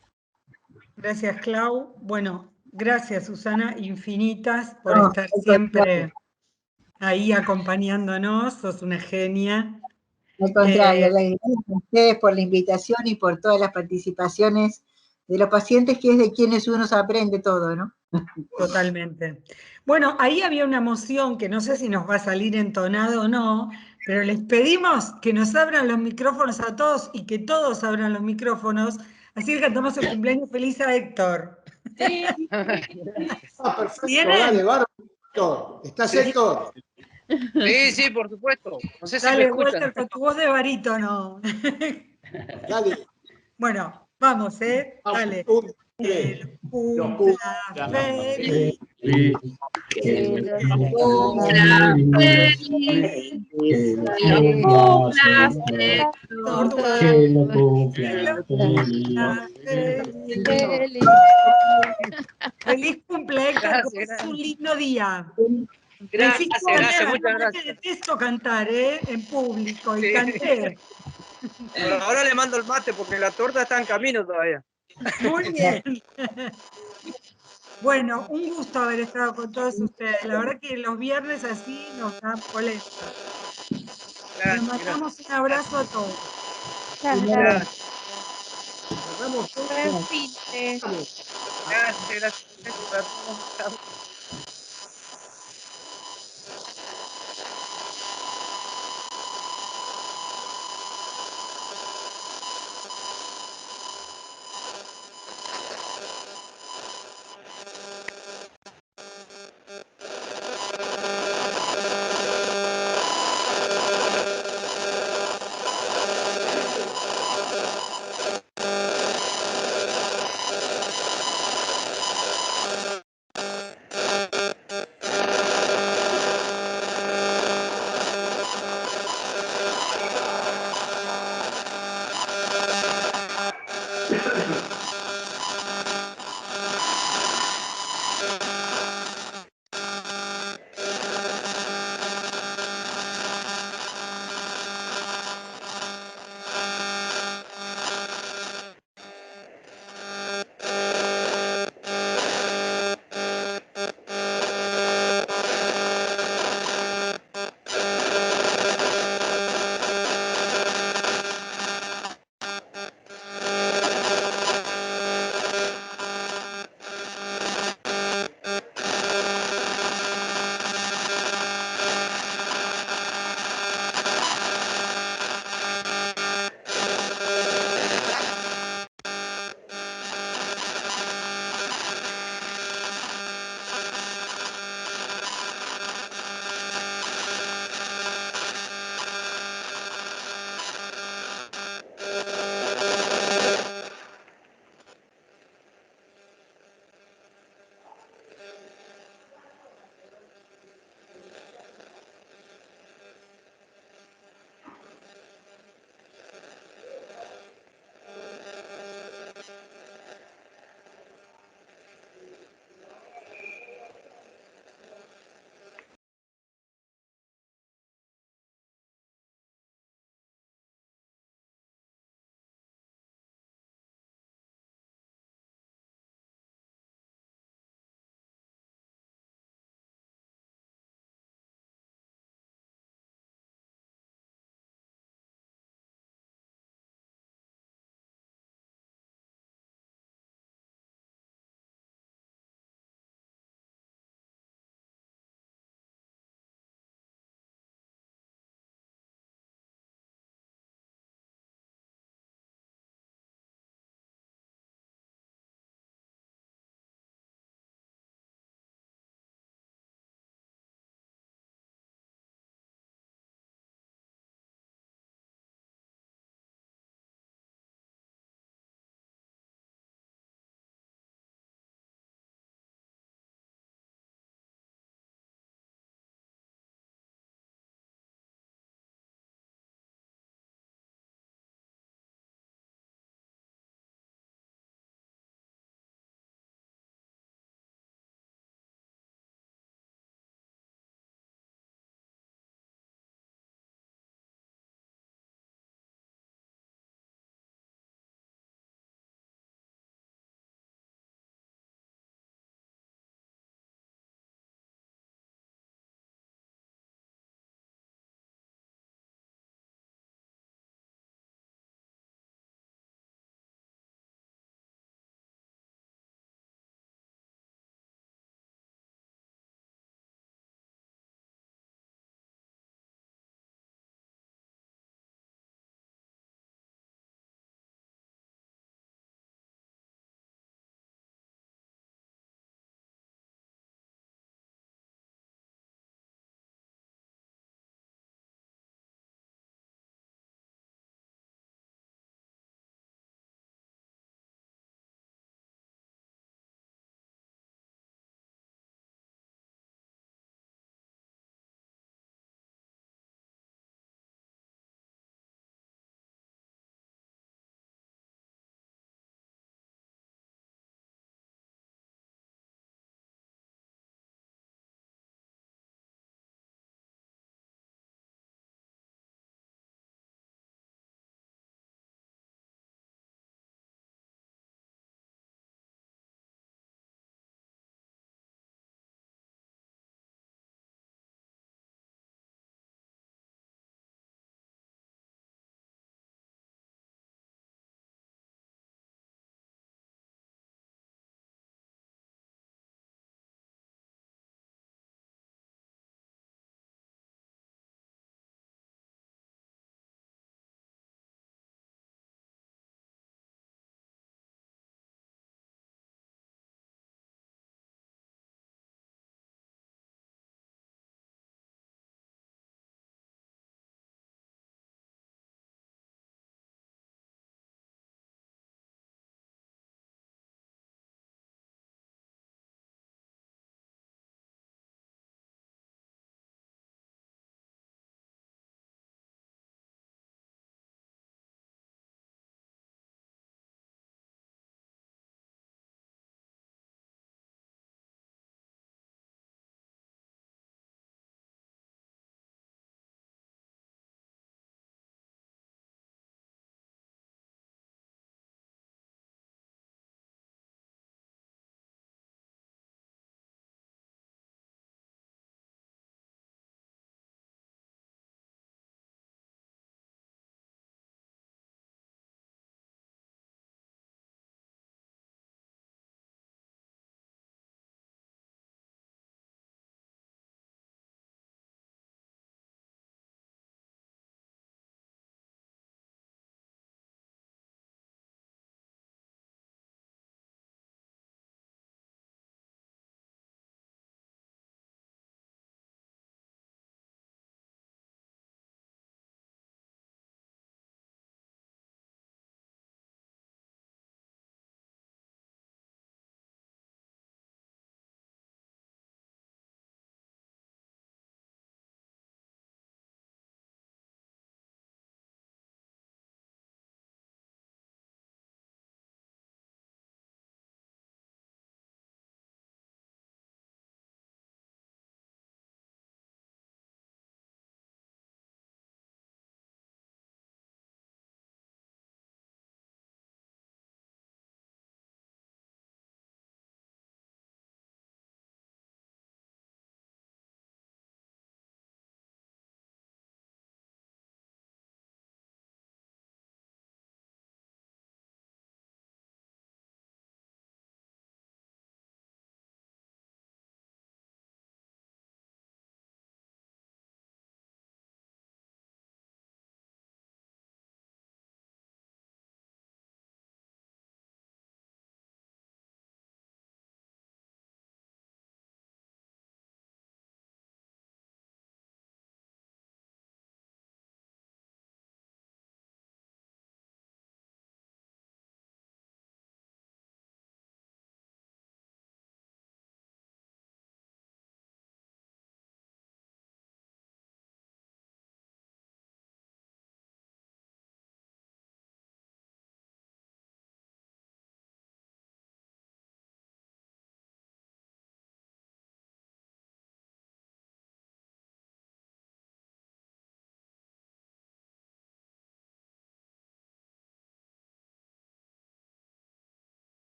Gracias, Clau. Bueno, gracias, Susana, infinitas por estar siempre ahí acompañándonos. Sos una genia. Al contrario, gracias a ustedes por la invitación y por todas las participaciones de los pacientes, que es de quienes uno se aprende todo, ¿no? Totalmente. Bueno, ahí había una moción que no sé si nos va a salir entonado o no, pero les pedimos que nos abran los micrófonos a todos y que todos abran los micrófonos, así que cantamos el cumpleaños feliz a Héctor. Sí. Perfecto, dale, bárbaro. ¿Estás, Héctor? Sí, sí, por supuesto. No sé si me Dale, escuchan. Walter, con tu voz de barítono. Dale. Bueno, vamos, dale. Un, Que tres. lo Los cumpla feliz. Que lo Cumpla feliz, que lo cumplas, Héctor. Que lo Que cumpla lo feliz. cumpla feliz. Feliz. Feliz cumple, Héctor, que Gracias, es un lindo día. Me gracias, hiciste gracias, ganar, muchas no que gracias. detesto cantar, en público, y Sí. canté. Pero ahora le mando el mate porque la torta está en camino todavía. Muy bien. Bueno, un gusto haber estado con todos ustedes. La verdad que los viernes así nos dan polenta. Les mandamos un abrazo a todos. Muchas gracias. Cerramos todo. Buen fin de- Gracias. Para todos. Chao.